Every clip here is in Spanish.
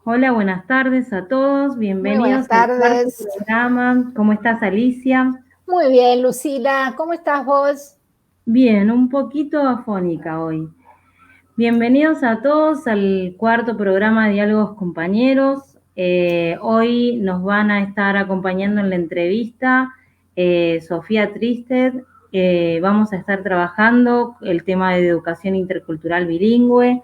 Hola, buenas tardes a todos. Muy Bienvenidos buenas al cuarto tardes. programa. ¿Cómo estás, Alicia? Muy bien, Lucila. ¿Cómo estás vos? Bien, un poquito afónica hoy. Bienvenidos a todos al cuarto programa de Diálogos Compañeros. Hoy nos van a estar acompañando en la entrevista Sofía Tristed. Vamos a estar trabajando el tema de educación intercultural bilingüe.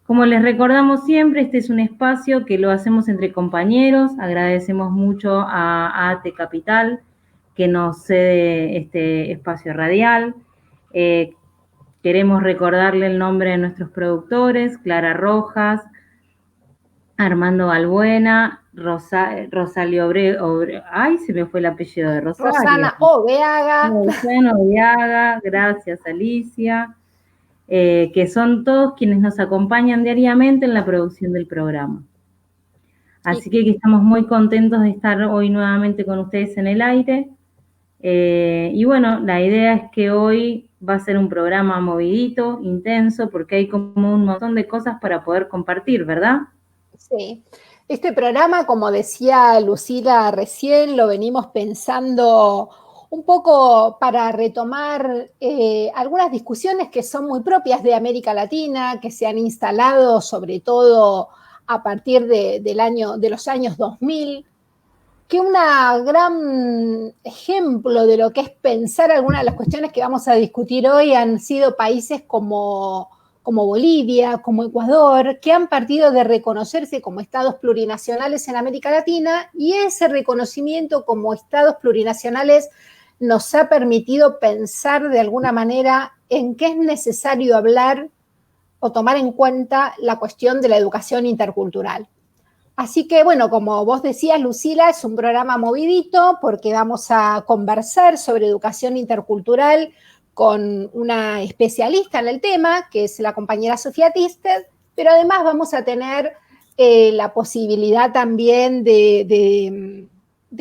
Como les recordamos siempre, este es un espacio que lo hacemos entre compañeros. Agradecemos mucho a ATE Capital que nos cede este espacio radial. Eh, Queremos recordarle el nombre de nuestros productores: Clara Rojas, Armando Balbuena, Rosalio ay, se me fue el apellido de Rosario. Rosana Oveaga. Luciano Viaga, gracias Alicia. Que son todos quienes nos acompañan diariamente en la producción del programa. Y, Así que estamos muy contentos de estar hoy nuevamente con ustedes en el aire. Y bueno, la idea es que hoy va a ser un programa movidito, intenso, porque hay como un montón de cosas para poder compartir, ¿verdad? sí. Este programa, como decía Lucila recién, lo venimos pensando un poco para retomar algunas discusiones que son muy propias de América Latina, que se han instalado sobre todo a partir de los años 2000, que un gran ejemplo de lo que es pensar algunas de las cuestiones que vamos a discutir hoy han sido países como Bolivia, como Ecuador, que han partido de reconocerse como estados plurinacionales en América Latina, y ese reconocimiento como estados plurinacionales nos ha permitido pensar de alguna manera en qué es necesario hablar o tomar en cuenta la cuestión de la educación intercultural. Así que, bueno, como vos decías, Lucila, es un programa movidito porque vamos a conversar sobre educación intercultural con una especialista en el tema, que es la compañera Sofía Tisted, pero además vamos a tener la posibilidad también de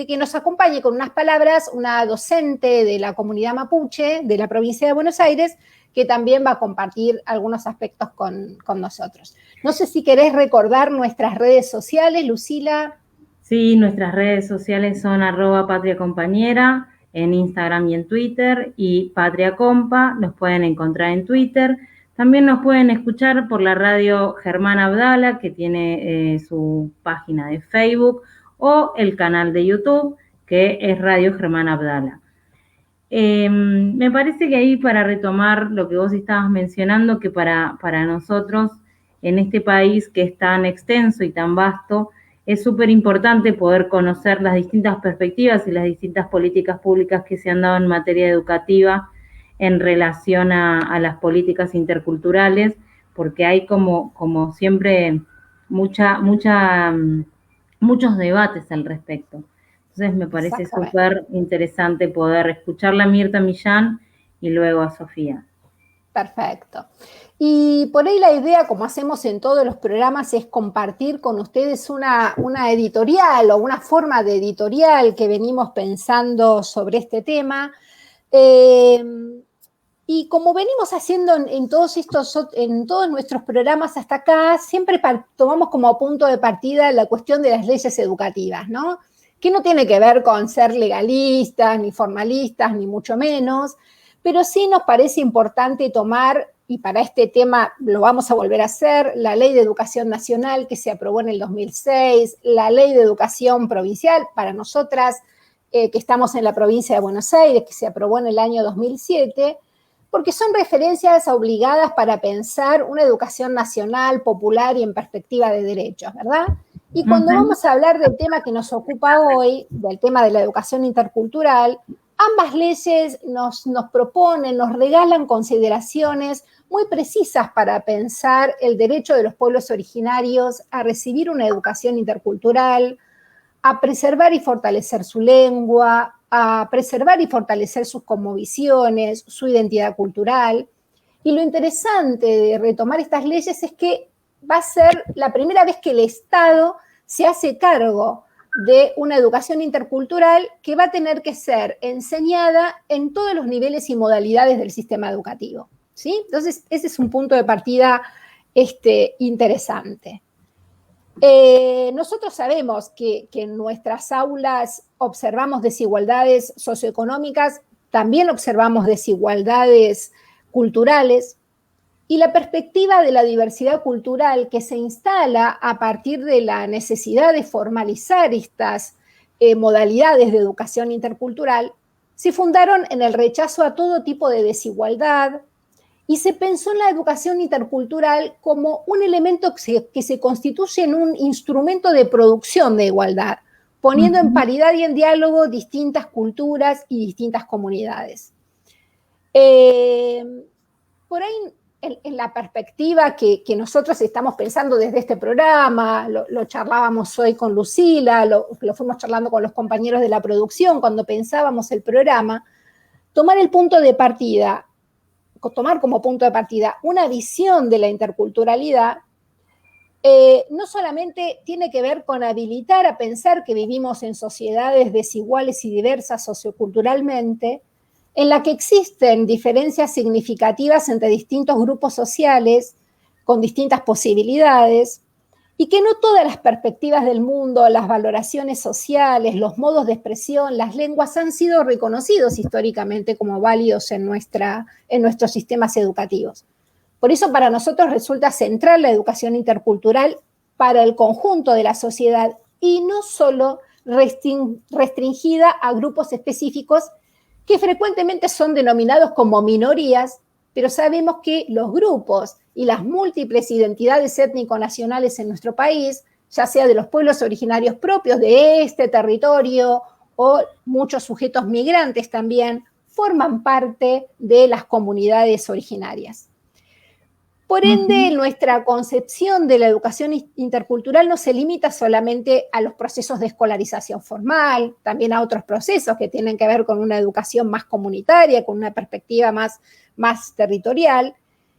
que nos acompañe con unas palabras una docente de la comunidad mapuche de la provincia de Buenos Aires, que también va a compartir algunos aspectos con nosotros. No sé si querés recordar nuestras redes sociales, Lucila. Sí, nuestras redes sociales son @patriacompañera en Instagram y en Twitter, y Patria Compa, nos pueden encontrar en Twitter. También nos pueden escuchar por la radio Germán Abdala, que tiene su página de Facebook, o el canal de YouTube, que es Radio Germán Abdala. Me parece que ahí, para retomar lo que vos estabas mencionando, que para nosotros en este país que es tan extenso y tan vasto, es súper importante poder conocer las distintas perspectivas y las distintas políticas públicas que se han dado en materia educativa en relación a las políticas interculturales, porque hay como siempre muchos debates al respecto. Entonces me parece Exactamente. súper interesante poder escucharla a Mirta Millán y luego a Sofía. Perfecto. Y por ahí la idea, como hacemos en todos los programas, es compartir con ustedes una editorial o una forma de editorial que venimos pensando sobre este tema. Eh, y como venimos haciendo en todos nuestros programas hasta acá, siempre tomamos como punto de partida la cuestión de las leyes educativas, ¿no? Que no tiene que ver con ser legalistas, ni formalistas, ni mucho menos, pero sí nos parece importante tomar, y para este tema lo vamos a volver a hacer, la Ley de Educación Nacional que se aprobó en el 2006, la Ley de Educación Provincial para nosotras, que estamos en la provincia de Buenos Aires, que se aprobó en el año 2007, porque son referencias obligadas para pensar una educación nacional, popular y en perspectiva de derechos, ¿verdad? Y cuando Ujú. vamos a hablar del tema que nos ocupa hoy, del tema de la educación intercultural, ambas leyes nos proponen, nos regalan consideraciones muy precisas para pensar el derecho de los pueblos originarios a recibir una educación intercultural, a preservar y fortalecer su lengua, a preservar y fortalecer sus cosmovisiones, su identidad cultural. Y lo interesante de retomar estas leyes es que va a ser la primera vez que el Estado se hace cargo de una educación intercultural que va a tener que ser enseñada en todos los niveles y modalidades del sistema educativo. ¿Sí? Entonces, ese es un punto de partida interesante. Nosotros sabemos que en nuestras aulas observamos desigualdades socioeconómicas, también observamos desigualdades culturales, y la perspectiva de la diversidad cultural que se instala a partir de la necesidad de formalizar estas modalidades de educación intercultural se fundaron en el rechazo a todo tipo de desigualdad, y se pensó en la educación intercultural como un elemento que se constituye en un instrumento de producción de igualdad, poniendo en paridad y en diálogo distintas culturas y distintas comunidades. Por ahí, en la perspectiva que nosotros estamos pensando desde este programa, lo charlábamos hoy con Lucila, lo fuimos charlando con los compañeros de la producción cuando pensábamos el programa, tomar como punto de partida una visión de la interculturalidad, no solamente tiene que ver con habilitar a pensar que vivimos en sociedades desiguales y diversas socioculturalmente, en la que existen diferencias significativas entre distintos grupos sociales, con distintas posibilidades, y que no todas las perspectivas del mundo, las valoraciones sociales, los modos de expresión, las lenguas han sido reconocidos históricamente como válidos en nuestros sistemas educativos. Por eso para nosotros resulta central la educación intercultural para el conjunto de la sociedad y no solo restringida a grupos específicos que frecuentemente son denominados como minorías, pero sabemos que los grupos y las múltiples identidades étnico-nacionales en nuestro país, ya sea de los pueblos originarios propios de este territorio o muchos sujetos migrantes también, forman parte de las comunidades originarias. Por ende, nuestra concepción de la educación intercultural no se limita solamente a los procesos de escolarización formal, también a otros procesos que tienen que ver con una educación más comunitaria, con una perspectiva más territorial,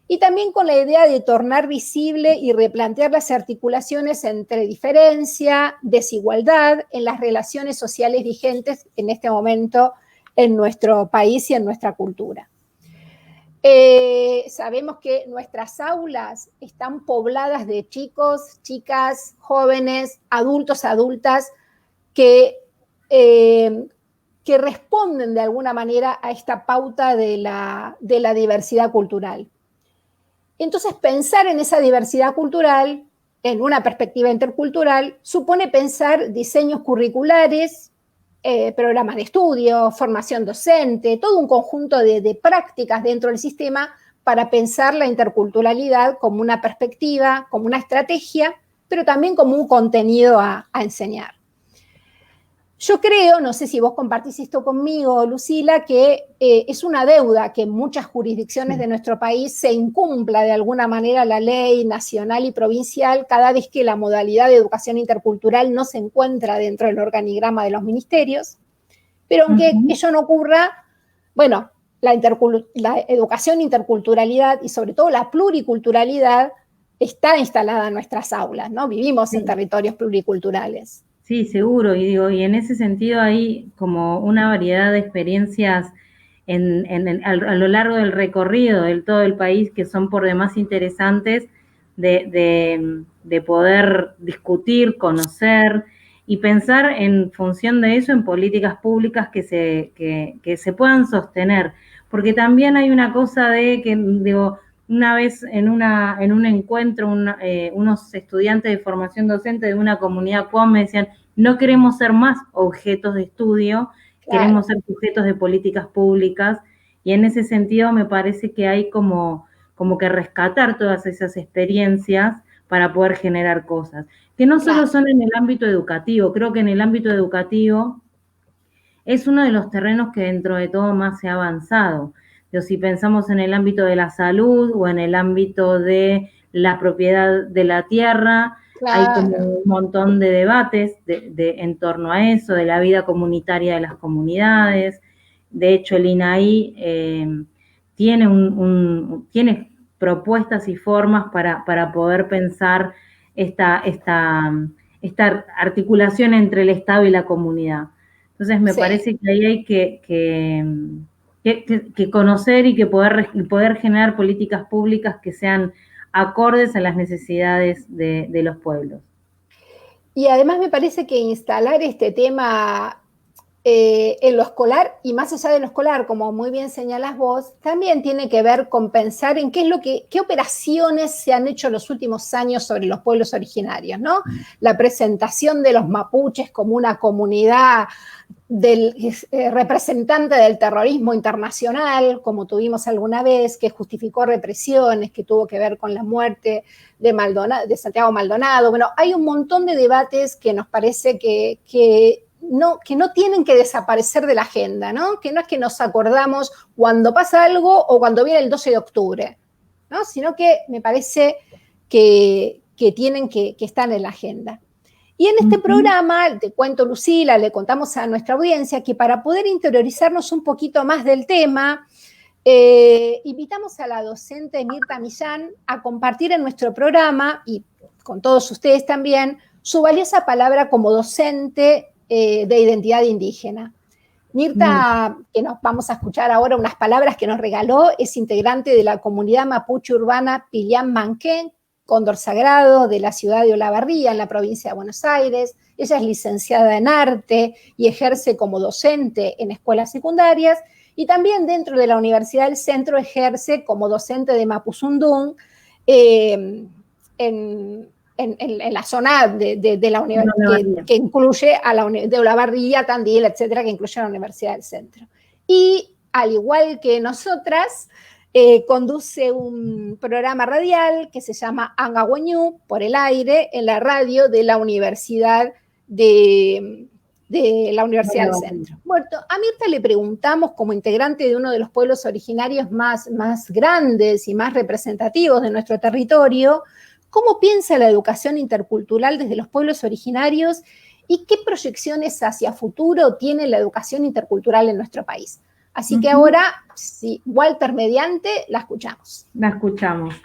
y también con la idea de tornar visible y replantear las articulaciones entre diferencia, desigualdad en las relaciones sociales vigentes en este momento en nuestro país y en nuestra cultura. Sabemos que nuestras aulas están pobladas de chicos, chicas, jóvenes, adultos, adultas, que responden de alguna manera a esta pauta de la diversidad cultural. Entonces, pensar en esa diversidad cultural, en una perspectiva intercultural, supone pensar diseños curriculares, programas de estudio, formación docente, todo un conjunto de prácticas dentro del sistema para pensar la interculturalidad como una perspectiva, como una estrategia, pero también como un contenido a enseñar. Yo creo, no sé si vos compartís esto conmigo, Lucila, que es una deuda que en muchas jurisdicciones de nuestro país se incumpla de alguna manera la ley nacional y provincial cada vez que la modalidad de educación intercultural no se encuentra dentro del organigrama de los ministerios. Pero aunque ello no ocurra, bueno, la educación interculturalidad y sobre todo la pluriculturalidad está instalada en nuestras aulas, ¿no? Vivimos en territorios pluriculturales. Sí, seguro, y en ese sentido hay como una variedad de experiencias a lo largo del recorrido del todo el país que son por demás interesantes de poder discutir, conocer y pensar en función de eso en políticas públicas que se puedan sostener. Porque también hay una cosa de que, digo, una vez en un encuentro, unos estudiantes de formación docente de una comunidad PUAM me decían, no queremos ser más objetos de estudio, claro, queremos ser sujetos de políticas públicas, y en ese sentido me parece que hay como que rescatar todas esas experiencias para poder generar cosas, que no solo son en el ámbito educativo, creo que en el ámbito educativo es uno de los terrenos que dentro de todo más se ha avanzado. Pero si pensamos en el ámbito de la salud o en el ámbito de la propiedad de la tierra, claro, hay como un montón de debates en torno a eso, de la vida comunitaria de las comunidades. De hecho, el INAI tiene propuestas y formas para poder pensar esta articulación entre el Estado y la comunidad. Entonces, me parece que ahí hay que conocer y que poder generar políticas públicas que sean acordes a las necesidades de los pueblos. Y además me parece que instalar este tema en lo escolar, y más allá de lo escolar, como muy bien señalas vos, también tiene que ver con pensar en qué operaciones se han hecho en los últimos años sobre los pueblos originarios, ¿no? La presentación de los mapuches como una comunidad representante del terrorismo internacional, como tuvimos alguna vez, que justificó represiones, que tuvo que ver con la muerte de Santiago Maldonado. Bueno, hay un montón de debates que nos parece que no tienen que desaparecer de la agenda, ¿no? Que no es que nos acordamos cuando pasa algo o cuando viene el 12 de octubre, ¿no? Sino que me parece que tienen que estar en la agenda. Y en este programa, te cuento, Lucila, le contamos a nuestra audiencia que para poder interiorizarnos un poquito más del tema, invitamos a la docente Mirta Millán a compartir en nuestro programa, y con todos ustedes también, su valiosa palabra como docente de identidad indígena. Mirta, que nos vamos a escuchar ahora unas palabras que nos regaló, es integrante de la comunidad mapuche urbana Pilián Manquén, Cóndor Sagrado, de la ciudad de Olavarría, en la provincia de Buenos Aires. Ella es licenciada en arte y ejerce como docente en escuelas secundarias, y también dentro de la Universidad del Centro ejerce como docente de Mapuzungún en la zona de la universidad que incluye a de Olavarría, Tandil, etcétera, que incluye a la Universidad del Centro. Y al igual que nosotras, conduce un programa radial que se llama Angahuañú, por el aire, en la radio de la Universidad del Centro. Bueno, a Mirta le preguntamos, como integrante de uno de los pueblos originarios más grandes y más representativos de nuestro territorio, ¿cómo piensa la educación intercultural desde los pueblos originarios y qué proyecciones hacia futuro tiene la educación intercultural en nuestro país? Así que ahora, si Walter mediante, la escuchamos. La escuchamos.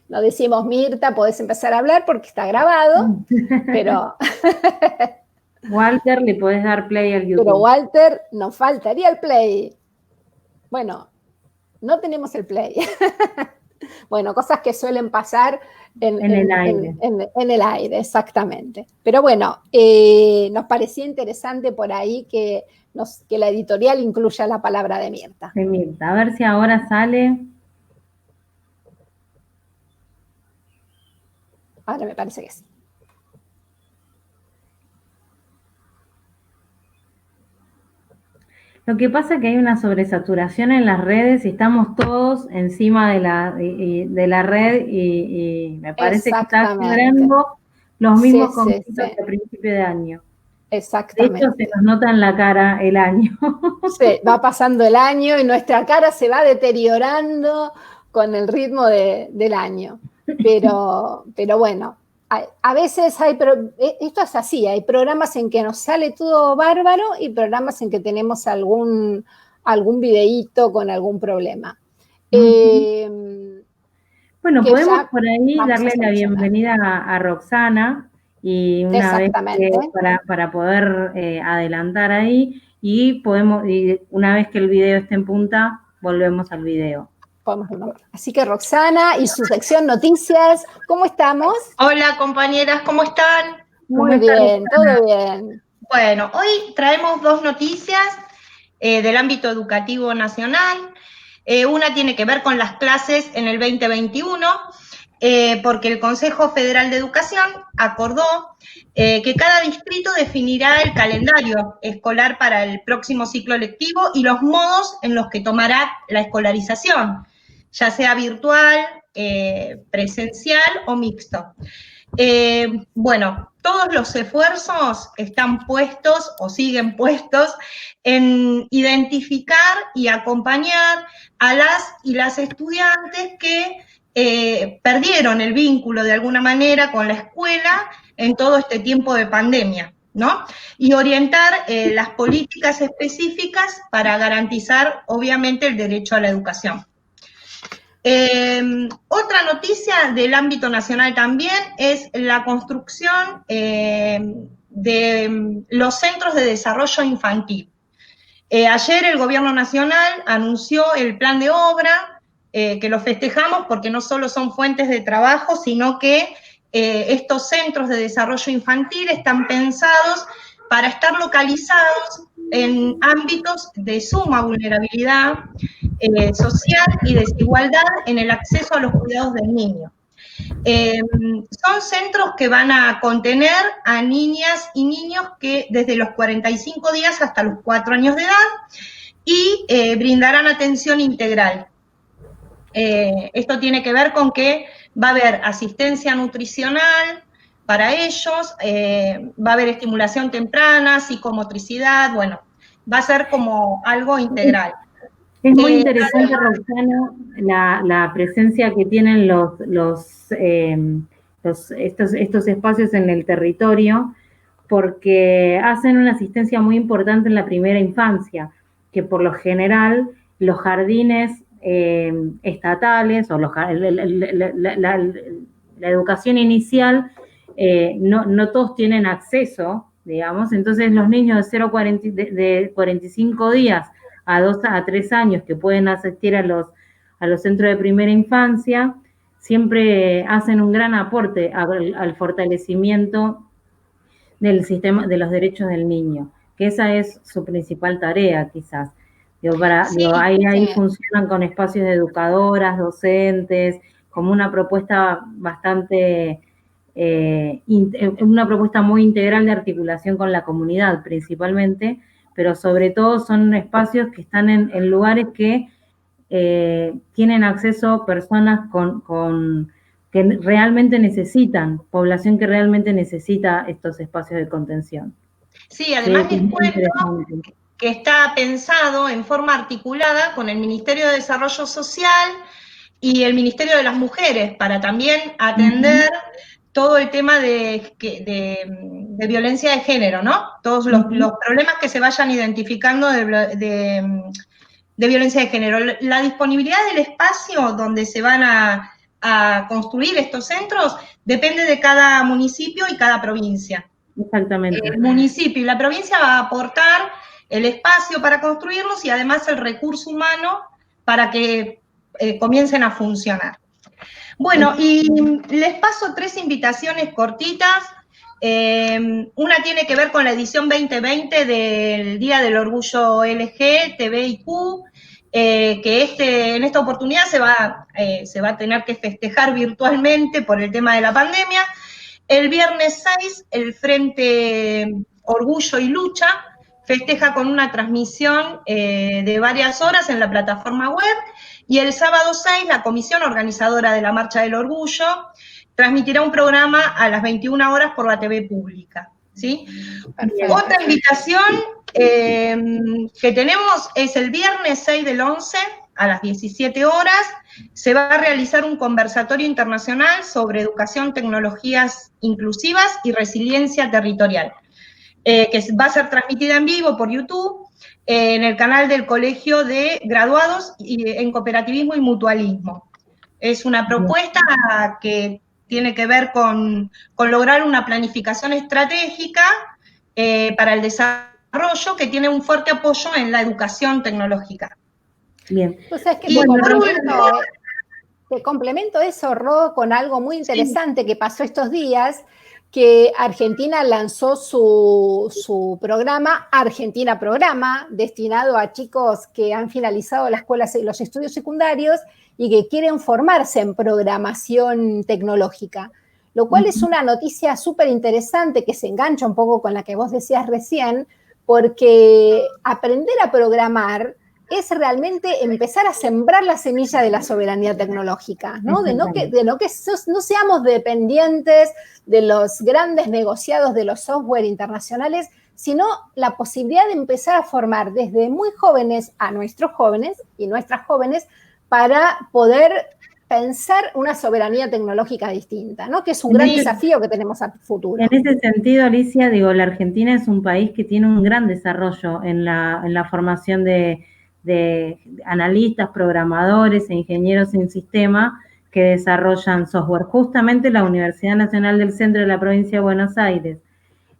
No decimos, Mirta, podés empezar a hablar porque está grabado, pero... Walter, le podés dar play al YouTube. Pero Walter, nos faltaría el play. Bueno, no tenemos el play. Bueno, cosas que suelen pasar en el aire, exactamente. Pero bueno, nos parecía interesante por ahí que la editorial incluya la palabra de Mirta. De Mirta, a ver si ahora sale. Ahora me parece que sí. Lo que pasa es que hay una sobresaturación en las redes y estamos todos encima de la red y me parece que está generando los mismos conflictos que a principio de año. Exactamente. De hecho, se nos nota en la cara el año. Sí, va pasando el año y nuestra cara se va deteriorando con el ritmo del año. Pero bueno, a veces esto es así, hay programas en que nos sale todo bárbaro y programas en que tenemos algún videíto con algún problema. Bueno, podemos por ahí darle la bienvenida a Roxana, y una vez para poder adelantar ahí, y una vez que el video esté en punta, volvemos al video. Así que Roxana y su sección Noticias, ¿cómo estamos? Hola compañeras, ¿cómo están? Muy bien, todo bien. Bueno, hoy traemos dos noticias del ámbito educativo nacional. Una tiene que ver con las clases en el 2021, porque el Consejo Federal de Educación acordó que cada distrito definirá el calendario escolar para el próximo ciclo lectivo y los modos en los que tomará la escolarización, ya sea virtual, presencial o mixto. Bueno, todos los esfuerzos están puestos o siguen puestos en identificar y acompañar a las y las estudiantes que perdieron el vínculo de alguna manera con la escuela en todo este tiempo de pandemia, ¿no? Y orientar las políticas específicas para garantizar, obviamente, el derecho a la educación. Otra noticia del ámbito nacional también es la construcción de los centros de desarrollo infantil. Ayer el Gobierno Nacional anunció el plan de obra, que lo festejamos porque no solo son fuentes de trabajo, sino que estos centros de desarrollo infantil están pensados para estar localizados en ámbitos de suma vulnerabilidad social y desigualdad en el acceso a los cuidados del niño. Son centros que van a contener a niñas y niños que desde los 45 días hasta los 4 años de edad y brindarán atención integral. Esto tiene que ver con que va a haber asistencia nutricional para ellos, va a haber estimulación temprana, psicomotricidad, bueno, va a ser como algo integral. Es muy interesante, Roxana, la presencia que tienen estos espacios en el territorio, porque hacen una asistencia muy importante en la primera infancia, que por lo general los jardines estatales o la educación inicial no todos tienen acceso, digamos, entonces los niños de 45 días a 2 a 3 años que pueden asistir a los centros de primera infancia, siempre hacen un gran aporte al fortalecimiento del sistema de los derechos del niño, que esa es su principal tarea, quizás. Ahí funcionan con espacios de educadoras, docentes, como una propuesta bastante, una propuesta muy integral de articulación con la comunidad principalmente, pero sobre todo son espacios que están en lugares que tienen acceso personas que realmente necesitan, población que realmente necesita estos espacios de contención. Sí, además les cuento que está pensado en forma articulada con el Ministerio de Desarrollo Social y el Ministerio de las Mujeres para también atender todo el tema de violencia de género, ¿no? Todos los problemas que se vayan identificando de violencia de género. La disponibilidad del espacio donde se van a construir estos centros depende de cada municipio y cada provincia. Exactamente. El municipio y la provincia va a aportar el espacio para construirlos y además el recurso humano para que comiencen a funcionar. Bueno, y les paso 3 invitaciones cortitas. Una tiene que ver con la edición 2020 del Día del Orgullo LGTBIQ, que en esta oportunidad se va a tener que festejar virtualmente por el tema de la pandemia. El viernes 6, el Frente Orgullo y Lucha festeja con una transmisión de varias horas en la plataforma web, y el sábado 6, la comisión organizadora de la Marcha del Orgullo transmitirá un programa a las 21 horas por la TV pública, ¿sí? Otra invitación que tenemos es el viernes 6 del 11, a las 17 horas, se va a realizar un conversatorio internacional sobre educación, tecnologías inclusivas y resiliencia territorial, que va a ser transmitida en vivo por YouTube, en el canal del Colegio de Graduados en Cooperativismo y Mutualismo. Es una propuesta que tiene que ver con lograr una planificación estratégica para el desarrollo que tiene un fuerte apoyo en la educación tecnológica. Bien. Pues es que te complemento eso, Ro, con algo muy interesante que pasó estos días, que Argentina lanzó su programa, Argentina Programa, destinado a chicos que han finalizado la escuela, los estudios secundarios y que quieren formarse en programación tecnológica, lo cual es una noticia súper interesante que se engancha un poco con la que vos decías recién, porque aprender a programar es realmente empezar a sembrar la semilla de la soberanía tecnológica, ¿no? De no seamos dependientes de los grandes negociados de los software internacionales, sino la posibilidad de empezar a formar desde muy jóvenes a nuestros jóvenes y nuestras jóvenes para poder pensar una soberanía tecnológica distinta, ¿no? Que es un gran desafío que tenemos a futuro. En ese sentido, Alicia, la Argentina es un país que tiene un gran desarrollo en la formación de de analistas, programadores e ingenieros en sistema que desarrollan software. Justamente la Universidad Nacional del Centro de la Provincia de Buenos Aires,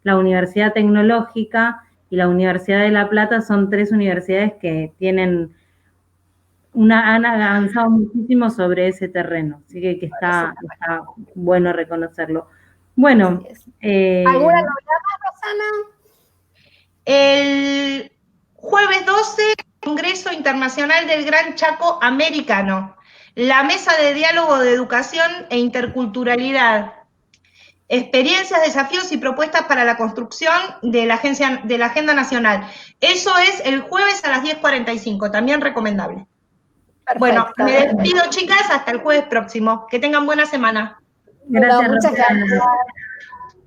la Universidad Tecnológica y la Universidad de La Plata son 3 universidades que han avanzado muchísimo sobre ese terreno, así que está bueno reconocerlo. Bueno. ¿Alguna novedad más, Rosana? El jueves 12, Congreso Internacional del Gran Chaco Americano, la mesa de diálogo de educación e interculturalidad, experiencias, desafíos y propuestas para la construcción de la Agenda Nacional. Eso es el jueves a las 10:45, también recomendable. Perfecto. Bueno, me despido, chicas, hasta el jueves próximo. Que tengan buena semana. Gracias, muchas gracias.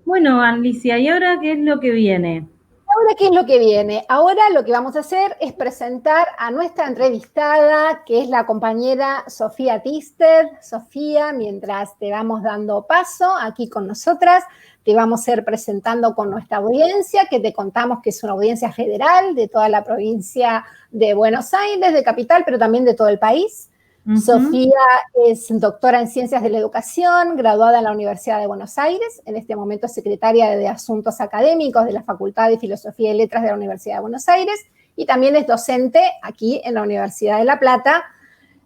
Bueno, Alicia, ¿y ahora qué es lo que viene? Ahora, ¿qué es lo que viene? Ahora lo que vamos a hacer es presentar a nuestra entrevistada, que es la compañera Sofía Thisted. Sofía, mientras te vamos dando paso aquí con nosotras, te vamos a ir presentando con nuestra audiencia, que te contamos que es una audiencia federal de toda la provincia de Buenos Aires, de Capital, pero también de todo el país. Sofía es doctora en Ciencias de la Educación, graduada en la Universidad de Buenos Aires, en este momento es secretaria de Asuntos Académicos de la Facultad de Filosofía y Letras de la Universidad de Buenos Aires, y también es docente aquí en la Universidad de La Plata.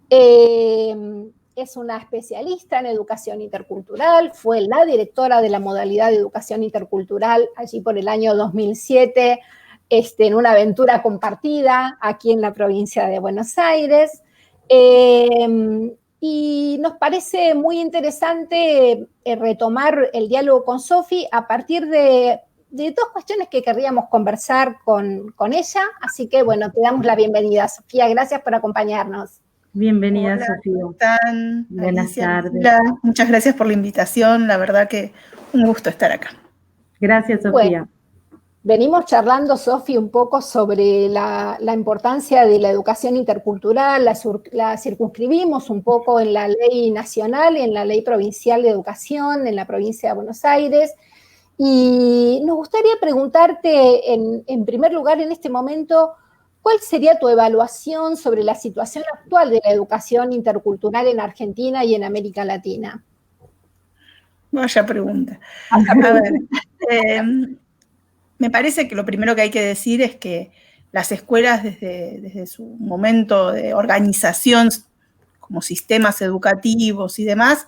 Es una especialista en educación intercultural, fue la directora de la modalidad de educación intercultural allí por el año 2007, en una aventura compartida aquí en la provincia de Buenos Aires. Y nos parece muy interesante retomar el diálogo con Sofi a partir de 2 cuestiones que querríamos conversar con ella. Así que, bueno, te damos la bienvenida, Sofía. Gracias por acompañarnos. Bienvenida, Hola, Sofía. ¿cómo están? Buenas tardes. Muchas gracias por la invitación. La verdad que un gusto estar acá. Gracias, Sofía. Bueno, venimos charlando, Sofi, un poco sobre la importancia de la educación intercultural, la circunscribimos un poco en la ley nacional y en la ley provincial de educación en la provincia de Buenos Aires. Y nos gustaría preguntarte, en primer lugar, en este momento, ¿cuál sería tu evaluación sobre la situación actual de la educación intercultural en Argentina y en América Latina? Vaya pregunta. A ver, me parece que lo primero que hay que decir es que las escuelas desde su momento de organización como sistemas educativos y demás,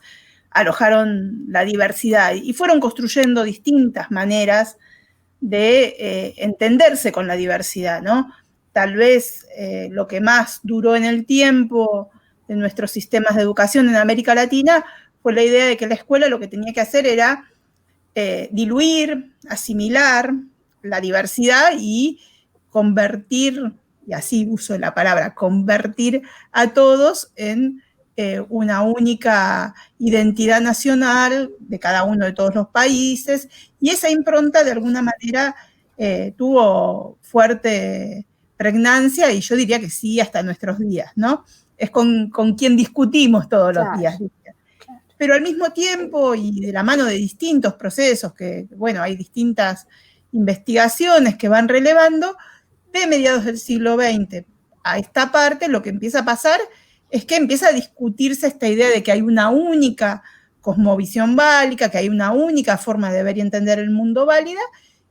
alojaron la diversidad y fueron construyendo distintas maneras de entenderse con la diversidad, ¿no? Tal vez lo que más duró en el tiempo de nuestros sistemas de educación en América Latina fue la idea de que la escuela lo que tenía que hacer era diluir, asimilar la diversidad y convertir, y así uso la palabra, convertir a todos en una única identidad nacional de cada uno de todos los países, y esa impronta de alguna manera tuvo fuerte pregnancia, y yo diría que sí hasta nuestros días, ¿no? Es con quien discutimos todos los días. Pero al mismo tiempo, y de la mano de distintos procesos, que, bueno, hay distintas investigaciones que van relevando, de mediados del siglo XX a esta parte, lo que empieza a pasar es que empieza a discutirse esta idea de que hay una única cosmovisión válida, que hay una única forma de ver y entender el mundo válida,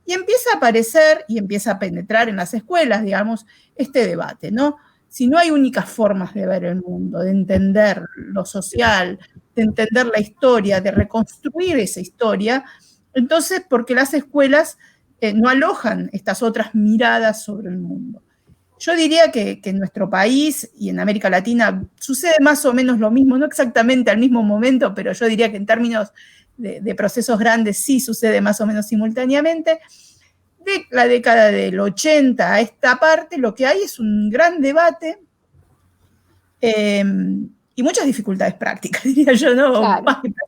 y empieza a aparecer y empieza a penetrar en las escuelas, digamos, este debate, ¿no? Si no hay únicas formas de ver el mundo, de entender lo social, de entender la historia, de reconstruir esa historia, entonces, ¿por qué las escuelas no alojan estas otras miradas sobre el mundo? Yo diría que en nuestro país y en América Latina sucede más o menos lo mismo, no exactamente al mismo momento, pero yo diría que en términos de procesos grandes sí sucede más o menos simultáneamente. De la década del 80 a esta parte, lo que hay es un gran debate y muchas dificultades prácticas, diría yo, ¿no?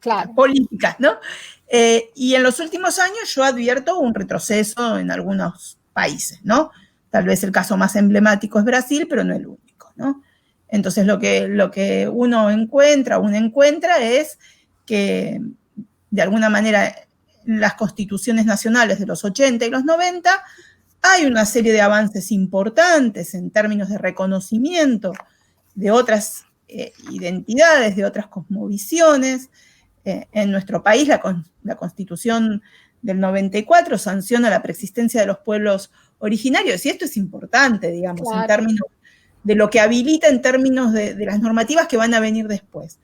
Claro. Políticas, ¿no? Y en los últimos años yo advierto un retroceso en algunos países, ¿no? Tal vez el caso más emblemático es Brasil, pero no el único, ¿no? Entonces lo que uno encuentra es que de alguna manera las constituciones nacionales de los 80 y los 90 Hay una serie de avances importantes en términos de reconocimiento de otras identidades, de otras cosmovisiones. En nuestro país, la Constitución del 94 sanciona la preexistencia de los pueblos originarios, y esto es importante, digamos, claro, en términos de lo que habilita, en términos de las normativas que van a venir después.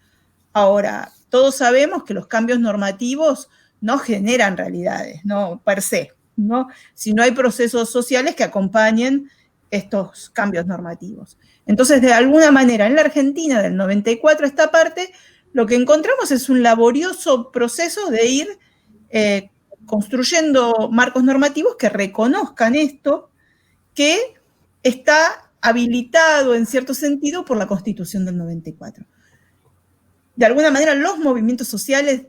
Ahora, todos sabemos que los cambios normativos no generan realidades, no per se, ¿no? Si no hay procesos sociales que acompañen estos cambios normativos. Entonces, de alguna manera, en la Argentina del 94, esta parte, lo que encontramos es un laborioso proceso de ir construyendo marcos normativos que reconozcan esto, que está habilitado en cierto sentido por la Constitución del 94. De alguna manera, los movimientos sociales,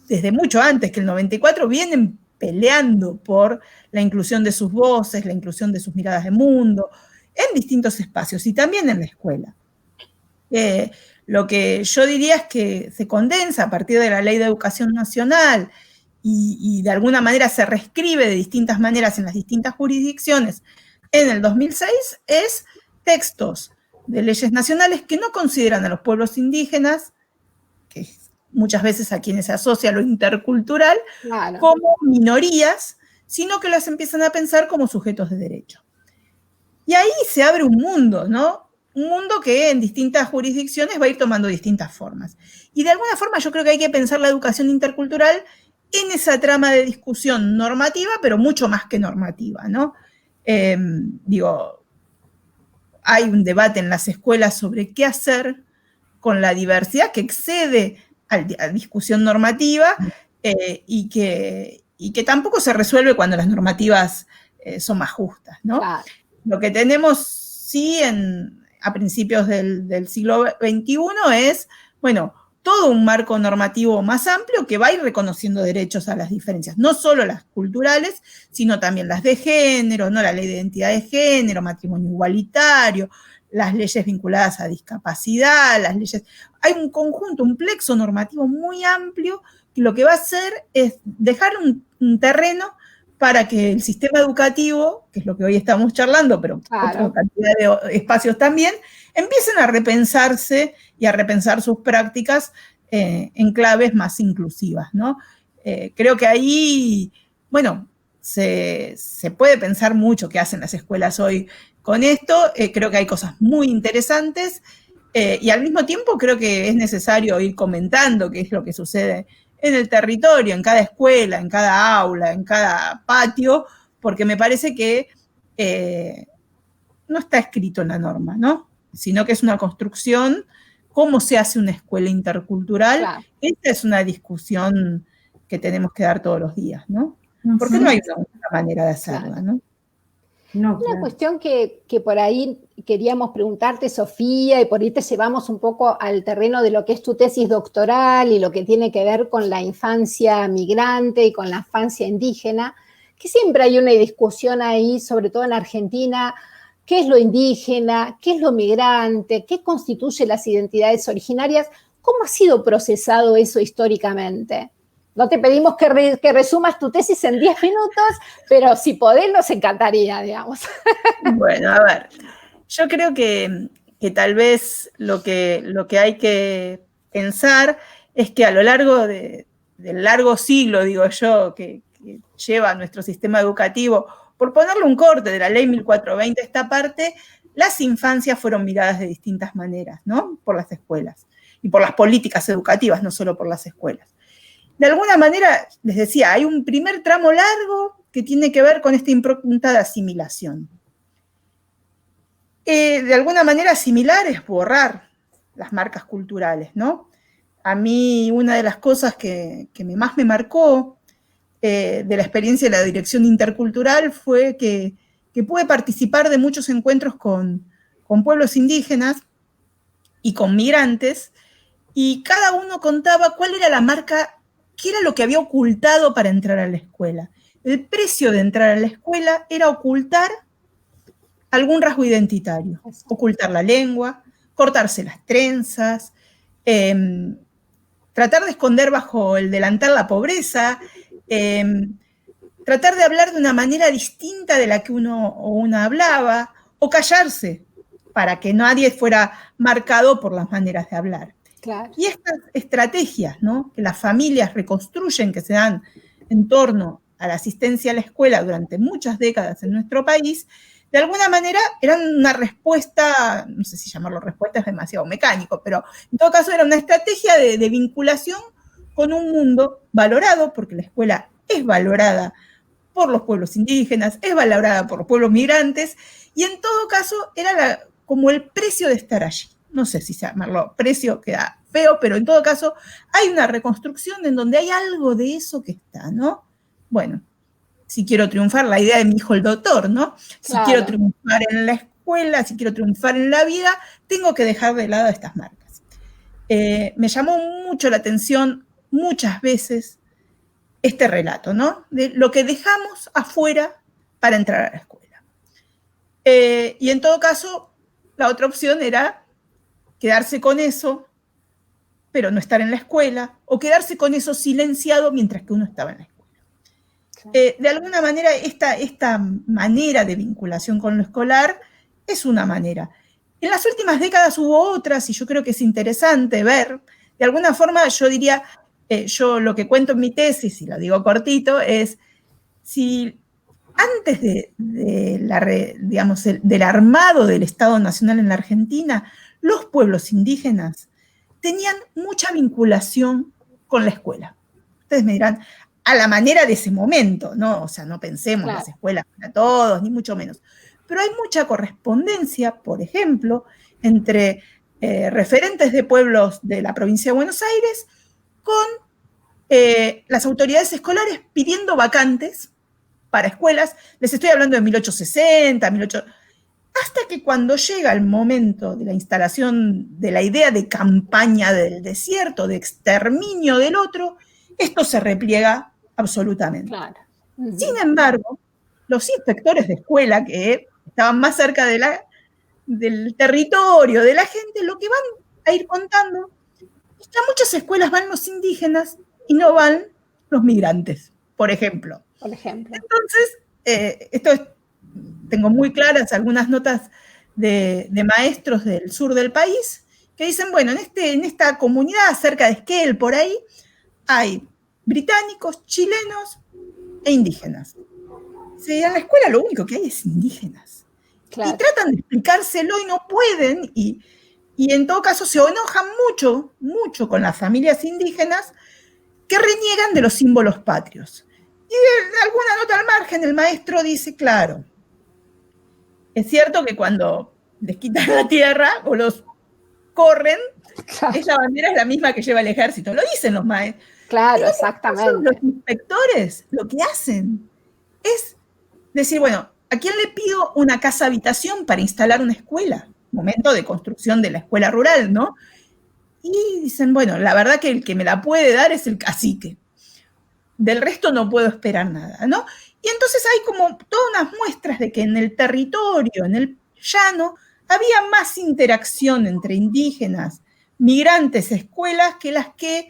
desde mucho antes que el 94, vienen peleando por la inclusión de sus voces, la inclusión de sus miradas de mundo, en distintos espacios, y también en la escuela. Lo que yo diría es que se condensa a partir de la Ley de Educación Nacional y de alguna manera se reescribe de distintas maneras en las distintas jurisdicciones en el 2006, es textos de leyes nacionales que no consideran a los pueblos indígenas, que muchas veces a quienes se asocia lo intercultural, claro, como minorías, sino que las empiezan a pensar como sujetos de derecho. Y ahí se abre un mundo, ¿no? Un mundo que en distintas jurisdicciones va a ir tomando distintas formas. Y de alguna forma yo creo que hay que pensar la educación intercultural en esa trama de discusión normativa, pero mucho más que normativa, ¿no? Hay un debate en las escuelas sobre qué hacer con la diversidad que excede a discusión normativa y que tampoco se resuelve cuando las normativas son más justas, ¿no? Claro. Lo que tenemos sí a principios del siglo XXI es, bueno, todo un marco normativo más amplio que va a ir reconociendo derechos a las diferencias, no solo las culturales, sino también las de género, ¿no? La ley de identidad de género, matrimonio igualitario, las leyes vinculadas a discapacidad, las leyes... Hay un conjunto, un plexo normativo muy amplio que lo que va a hacer es dejar un terreno para que el sistema educativo, que es lo que hoy estamos charlando, pero claro, otra cantidad de espacios también, empiecen a repensarse y a repensar sus prácticas en claves más inclusivas, ¿no? Creo que ahí, bueno, se puede pensar mucho qué hacen las escuelas hoy con esto. Creo que hay cosas muy interesantes y al mismo tiempo creo que es necesario ir comentando qué es lo que sucede en el territorio, en cada escuela, en cada aula, en cada patio, porque me parece que no está escrito en la norma, ¿no? Sino que es una construcción. ¿Cómo se hace una escuela intercultural? Claro. Esta es una discusión que tenemos que dar todos los días, ¿no? Porque no hay una manera de hacerla, claro, ¿no? No, claro. Una cuestión que por ahí queríamos preguntarte, Sofía, y por ahí te llevamos un poco al terreno de lo que es tu tesis doctoral y lo que tiene que ver con la infancia migrante y con la infancia indígena, que siempre hay una discusión ahí, sobre todo en Argentina, qué es lo indígena, qué es lo migrante, qué constituye las identidades originarias, ¿cómo ha sido procesado eso históricamente? No te pedimos que resumas tu tesis en 10 minutos, pero si podés nos encantaría, digamos. Bueno, a ver, yo creo que tal vez lo que hay que pensar es que a lo largo del largo siglo, digo yo, que lleva nuestro sistema educativo, por ponerle un corte de la ley 1420 esta parte, las infancias fueron miradas de distintas maneras, ¿no? Por las escuelas y por las políticas educativas, no solo por las escuelas. De alguna manera, les decía, hay un primer tramo largo que tiene que ver con esta impronta de asimilación. De alguna manera, asimilar es borrar las marcas culturales, ¿no? A mí, una de las cosas que más me marcó de la experiencia de la dirección intercultural fue que pude participar de muchos encuentros con pueblos indígenas y con migrantes, y cada uno contaba cuál era la marca, qué era lo que había ocultado para entrar a la escuela. El precio de entrar a la escuela era ocultar algún rasgo identitario, ocultar la lengua, cortarse las trenzas, tratar de esconder bajo el delantal la pobreza, tratar de hablar de una manera distinta de la que uno o una hablaba, o callarse, para que nadie fuera marcado por las maneras de hablar. Claro. Y estas estrategias, ¿no?, que las familias reconstruyen, que se dan en torno a la asistencia a la escuela durante muchas décadas en nuestro país, de alguna manera eran una respuesta, no sé si llamarlo respuesta es demasiado mecánico, pero en todo caso era una estrategia de vinculación con un mundo valorado, porque la escuela es valorada por los pueblos indígenas, es valorada por los pueblos migrantes, y en todo caso era como el precio de estar allí. No sé si llamarlo precio, queda feo, pero en todo caso hay una reconstrucción en donde hay algo de eso que está, ¿no? Bueno, si quiero triunfar, la idea de mi hijo el doctor, ¿no? Si quiero triunfar en la escuela, si quiero triunfar en la vida, tengo que dejar de lado estas marcas. Me llamó mucho la atención muchas veces este relato, ¿no? De lo que dejamos afuera para entrar a la escuela. Y en todo caso, la otra opción era quedarse con eso, pero no estar en la escuela, o quedarse con eso silenciado mientras que uno estaba en la escuela. De alguna manera, esta manera de vinculación con lo escolar es una manera. En las últimas décadas hubo otras, y yo creo que es interesante ver, de alguna forma yo diría, yo lo que cuento en mi tesis, y lo digo cortito, es si antes del armado del Estado Nacional en la Argentina, los pueblos indígenas tenían mucha vinculación con la escuela. Ustedes me dirán, a la manera de ese momento, ¿no? O sea, no pensemos en las escuelas para todos, ni mucho menos. Pero hay mucha correspondencia, por ejemplo, entre referentes de pueblos de la provincia de Buenos Aires con las autoridades escolares pidiendo vacantes para escuelas. Les estoy hablando de 1860, hasta que cuando llega el momento de la instalación de la idea de campaña del desierto, de exterminio del otro, esto se repliega absolutamente. Claro. Sin embargo, los inspectores de escuela, que estaban más cerca del territorio, de la gente, lo que van a ir contando es que a muchas escuelas van los indígenas y no van los migrantes, por ejemplo. Entonces, tengo muy claras algunas notas de maestros del sur del país que dicen, bueno, en esta comunidad cerca de Esquel, por ahí, hay británicos, chilenos e indígenas. En la escuela lo único que hay es indígenas. Claro. Y tratan de explicárselo y no pueden, y en todo caso se enojan mucho con las familias indígenas que reniegan de los símbolos patrios. Y de alguna nota al margen, el maestro dice, claro, es cierto que cuando les quitan la tierra o los corren, esa bandera es la misma que lleva el ejército. Lo dicen los maestros. Claro, exactamente. Los inspectores lo que hacen es decir, bueno, ¿a quién le pido una casa habitación para instalar una escuela? Momento de construcción de la escuela rural, ¿no? Y dicen, bueno, la verdad que el que me la puede dar es el cacique. Del resto no puedo esperar nada, ¿no? Y entonces hay como todas unas muestras de que en el territorio, en el llano, había más interacción entre indígenas, migrantes, escuelas, que las que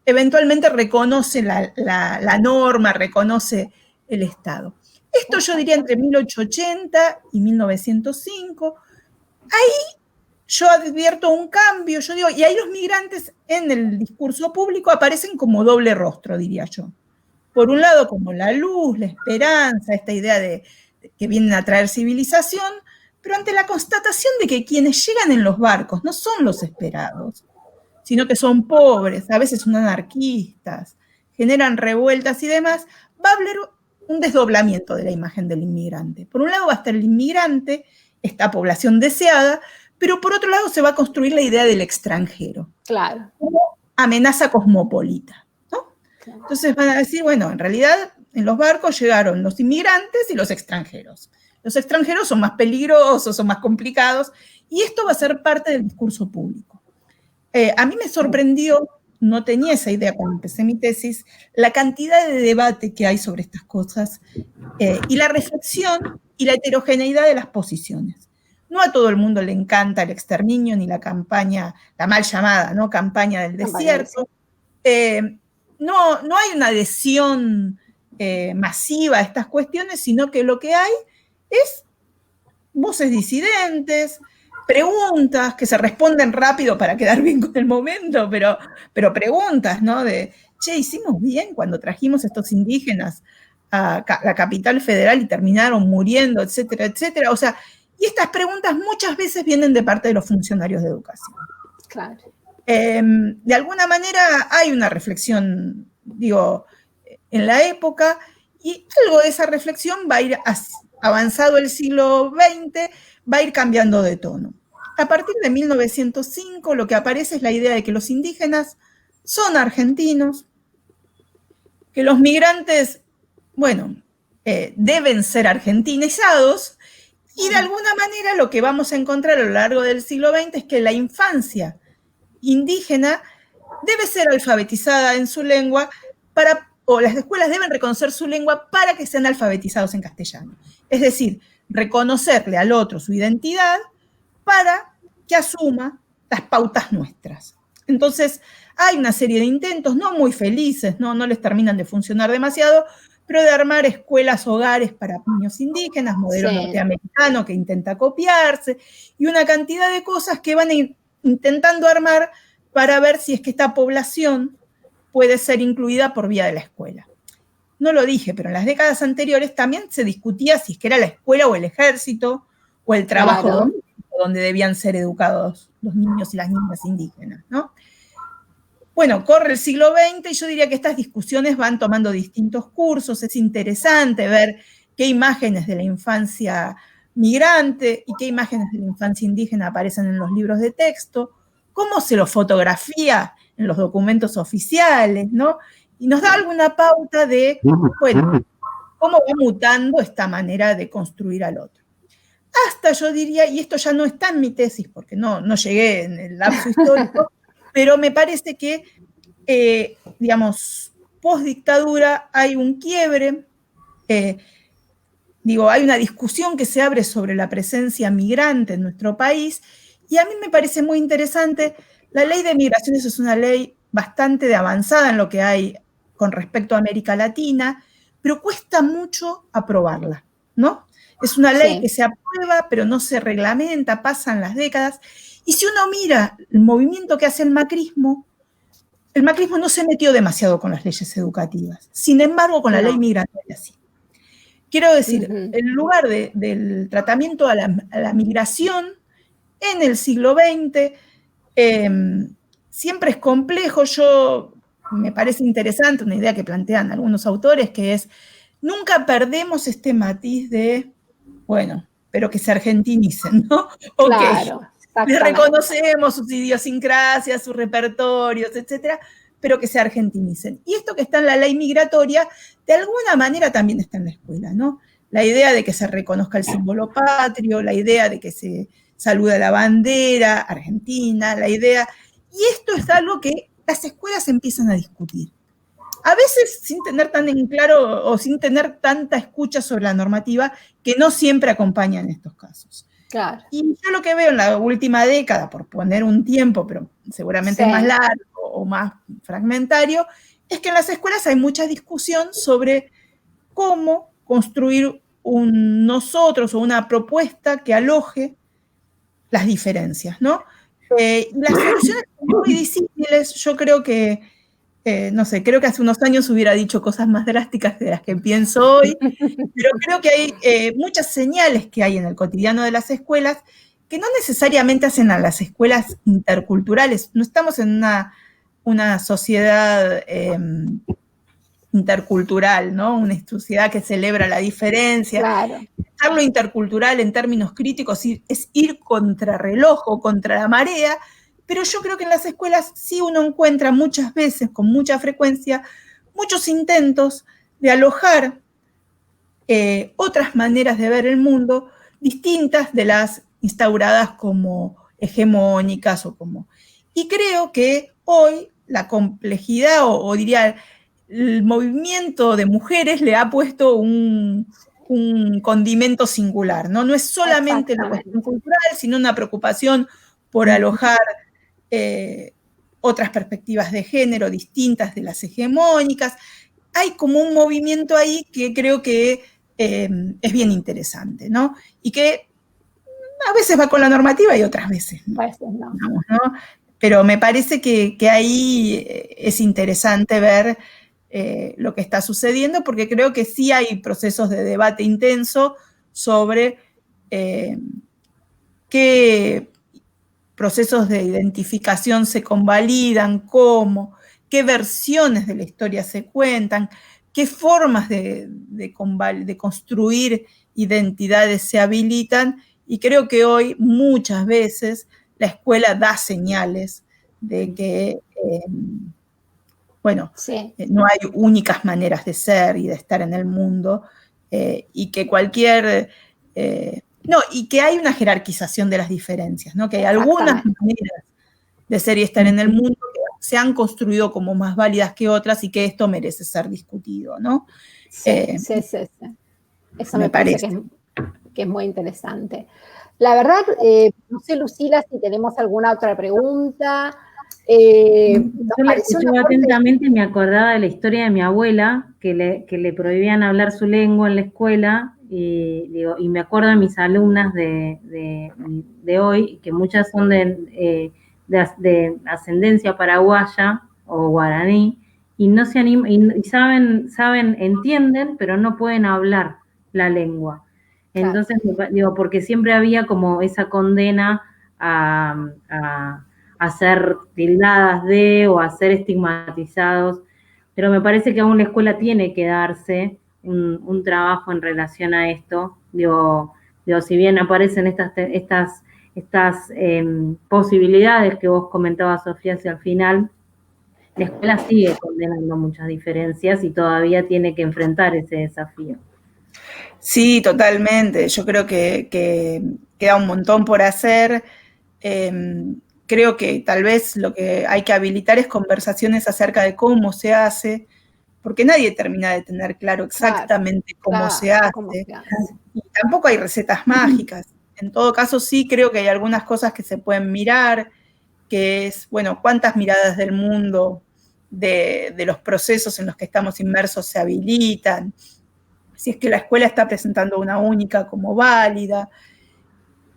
eventualmente reconoce la norma, reconoce el Estado. Esto yo diría entre 1880 y 1905. Ahí yo advierto un cambio, yo digo, y ahí los migrantes en el discurso público aparecen como doble rostro, diría yo. Por un lado, como la luz, la esperanza, esta idea de que vienen a traer civilización, pero ante la constatación de que quienes llegan en los barcos no son los esperados, sino que son pobres, a veces son anarquistas, generan revueltas y demás, va a haber un desdoblamiento de la imagen del inmigrante. Por un lado va a estar el inmigrante, esta población deseada, pero por otro lado se va a construir la idea del extranjero. Claro. Como amenaza cosmopolita, ¿no? Claro. Entonces van a decir, bueno, en realidad en los barcos llegaron los inmigrantes y los extranjeros. Los extranjeros son más peligrosos, son más complicados, y esto va a ser parte del discurso público. A mí me sorprendió, no tenía esa idea cuando empecé mi tesis, la cantidad de debate que hay sobre estas cosas y la reflexión y la heterogeneidad de las posiciones. No a todo el mundo le encanta el exterminio ni la campaña, la mal llamada, ¿no?, campaña del desierto. No hay una adhesión masiva a estas cuestiones, sino que lo que hay es voces disidentes, preguntas que se responden rápido para quedar bien con el momento, pero preguntas, ¿no? De, che, hicimos bien cuando trajimos a estos indígenas a la capital federal y terminaron muriendo, etcétera, etcétera. O sea, y estas preguntas muchas veces vienen de parte de los funcionarios de educación. Claro. De alguna manera hay una reflexión, digo, en la época, y algo de esa reflexión va a ir avanzado el siglo XX, va a ir cambiando de tono. A partir de 1905 lo que aparece es la idea de que los indígenas son argentinos, que los migrantes, bueno, deben ser argentinizados, y de alguna manera lo que vamos a encontrar a lo largo del siglo XX es que la infancia indígena debe ser alfabetizada en su lengua o las escuelas deben reconocer su lengua para que sean alfabetizados en castellano. Es decir, reconocerle al otro su identidad para que asuma las pautas nuestras. Entonces, hay una serie de intentos, no muy felices, no les terminan de funcionar demasiado, pero de armar escuelas hogares para niños indígenas, modelo norteamericano que intenta copiarse, y una cantidad de cosas que van a ir intentando armar para ver si es que esta población puede ser incluida por vía de la escuela. No lo dije, pero en las décadas anteriores también se discutía si es que era la escuela o el ejército o el trabajo donde debían ser educados los niños y las niñas indígenas, ¿no? Bueno, corre el siglo XX y yo diría que estas discusiones van tomando distintos cursos. Es interesante ver qué imágenes de la infancia migrante y qué imágenes de la infancia indígena aparecen en los libros de texto, cómo se lo fotografía en los documentos oficiales, ¿no? Y nos da alguna pauta de, bueno, cómo va mutando esta manera de construir al otro. Hasta yo diría, y esto ya no está en mi tesis, porque no llegué en el lapso histórico, pero me parece que, digamos, post-dictadura hay un quiebre, hay una discusión que se abre sobre la presencia migrante en nuestro país, y a mí me parece muy interesante. La ley de migraciones es una ley bastante avanzada en lo que hay con respecto a América Latina, pero cuesta mucho aprobarla, ¿no? Es una ley que se aprueba, pero no se reglamenta, pasan las décadas, y si uno mira el movimiento que hace el macrismo no se metió demasiado con las leyes educativas, sin embargo con la ley migratoria sí. Quiero decir, en lugar del tratamiento a la migración en el siglo XX, siempre es complejo. Me parece interesante una idea que plantean algunos autores, que es, nunca perdemos este matiz de, bueno, pero que se argentinicen, ¿no? Claro, les reconocemos sus idiosincrasias, sus repertorios, etcétera, pero que se argentinicen. Y esto que está en la ley migratoria, de alguna manera también está en la escuela, ¿no? La idea de que se reconozca el símbolo patrio, la idea de que se saluda la bandera argentina, la idea... Y esto es algo que las escuelas empiezan a discutir. A veces sin tener tan en claro o sin tener tanta escucha sobre la normativa, que no siempre acompaña en estos casos. Claro. Y yo lo que veo en la última década, por poner un tiempo, pero seguramente más largo o más fragmentario, es que en las escuelas hay mucha discusión sobre cómo construir un nosotros o una propuesta que aloje las diferencias, ¿no? Las soluciones son muy difíciles. Yo creo que, no sé, creo que hace unos años hubiera dicho cosas más drásticas de las que pienso hoy, pero creo que hay muchas señales que hay en el cotidiano de las escuelas que no necesariamente hacen a las escuelas interculturales. No estamos en una sociedad intercultural, ¿no? Una sociedad que celebra la diferencia. Claro. Lo intercultural en términos críticos es ir contra reloj o contra la marea, pero yo creo que en las escuelas sí uno encuentra muchas veces, con mucha frecuencia, muchos intentos de alojar otras maneras de ver el mundo distintas de las instauradas como hegemónicas o como... Y creo que hoy la complejidad o diría el movimiento de mujeres le ha puesto un condimento singular, ¿no? No es solamente la cuestión cultural, sino una preocupación por alojar otras perspectivas de género distintas de las hegemónicas. hay como un movimiento ahí que creo que es bien interesante, ¿no? Y que a veces va con la normativa y otras veces no. Digamos, ¿no? Pero me parece que ahí es interesante ver lo que está sucediendo, porque creo que sí hay procesos de debate intenso sobre qué procesos de identificación se convalidan, cómo, qué versiones de la historia se cuentan, qué formas de construir identidades se habilitan, y creo que hoy muchas veces la escuela da señales de que, no hay únicas maneras de ser y de estar en el mundo, y que y que hay una jerarquización de las diferencias, ¿no? Que hay algunas maneras de ser y estar en el mundo que se han construido como más válidas que otras y que esto merece ser discutido, ¿no? Sí. Eso me parece que es muy interesante. La verdad, no sé, Lucila, si tenemos alguna otra pregunta. Yo le escuchaba atentamente y me acordaba de la historia de mi abuela, que le prohibían hablar su lengua en la escuela, y me acuerdo de mis alumnas de hoy, que muchas son de ascendencia paraguaya o guaraní, y no se animan, y saben, entienden, pero no pueden hablar la lengua. Entonces, porque siempre había como esa condena a ser tildadas de o a ser estigmatizados, pero me parece que aún la escuela tiene que darse un trabajo en relación a esto. Digo, si bien aparecen estas posibilidades que vos comentabas, Sofía, hacia el final, la escuela sigue condenando muchas diferencias y todavía tiene que enfrentar ese desafío. Sí, totalmente. Yo creo que queda un montón por hacer. Creo que tal vez lo que hay que habilitar es conversaciones acerca de cómo se hace, porque nadie termina de tener claro exactamente cómo se hace. Y tampoco hay recetas mágicas. En todo caso, sí creo que hay algunas cosas que se pueden mirar, que es, bueno, cuántas miradas del mundo, de los procesos en los que estamos inmersos se habilitan, si es que la escuela está presentando una única como válida,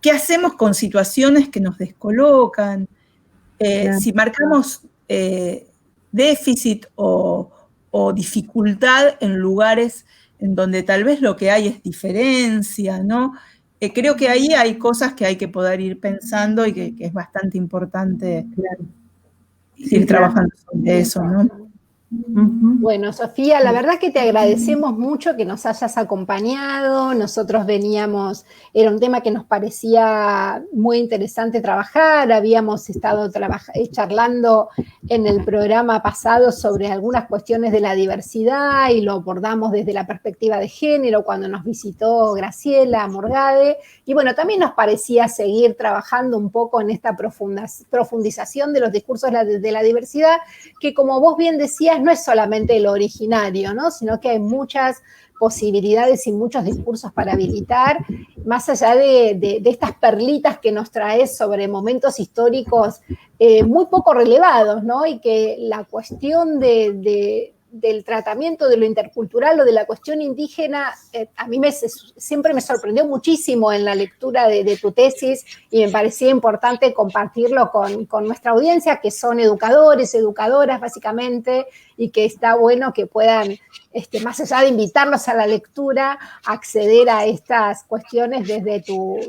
qué hacemos con situaciones que nos descolocan, si marcamos déficit o dificultad en lugares en donde tal vez lo que hay es diferencia, ¿no? Creo que ahí hay cosas que hay que poder ir pensando y que es bastante importante ir trabajando sobre eso, ¿no? Bueno, Sofía, la verdad que te agradecemos mucho que nos hayas acompañado. Nosotros era un tema que nos parecía muy interesante trabajar. Habíamos estado charlando en el programa pasado sobre algunas cuestiones de la diversidad y lo abordamos desde la perspectiva de género cuando nos visitó Graciela Morgade. Y bueno, también nos parecía seguir trabajando un poco en esta profundización de los discursos de la diversidad, que como vos bien decías, no es solamente lo originario, ¿no? Sino que hay muchas posibilidades y muchos discursos para habilitar, más allá de estas perlitas que nos traes sobre momentos históricos muy poco relevados, ¿no? Y que la cuestión del tratamiento de lo intercultural o de la cuestión indígena, a mí siempre me sorprendió muchísimo en la lectura de tu tesis y me parecía importante compartirlo con nuestra audiencia, que son educadores, educadoras básicamente, y que está bueno que puedan, más allá de invitarlos a la lectura, acceder a estas cuestiones desde tu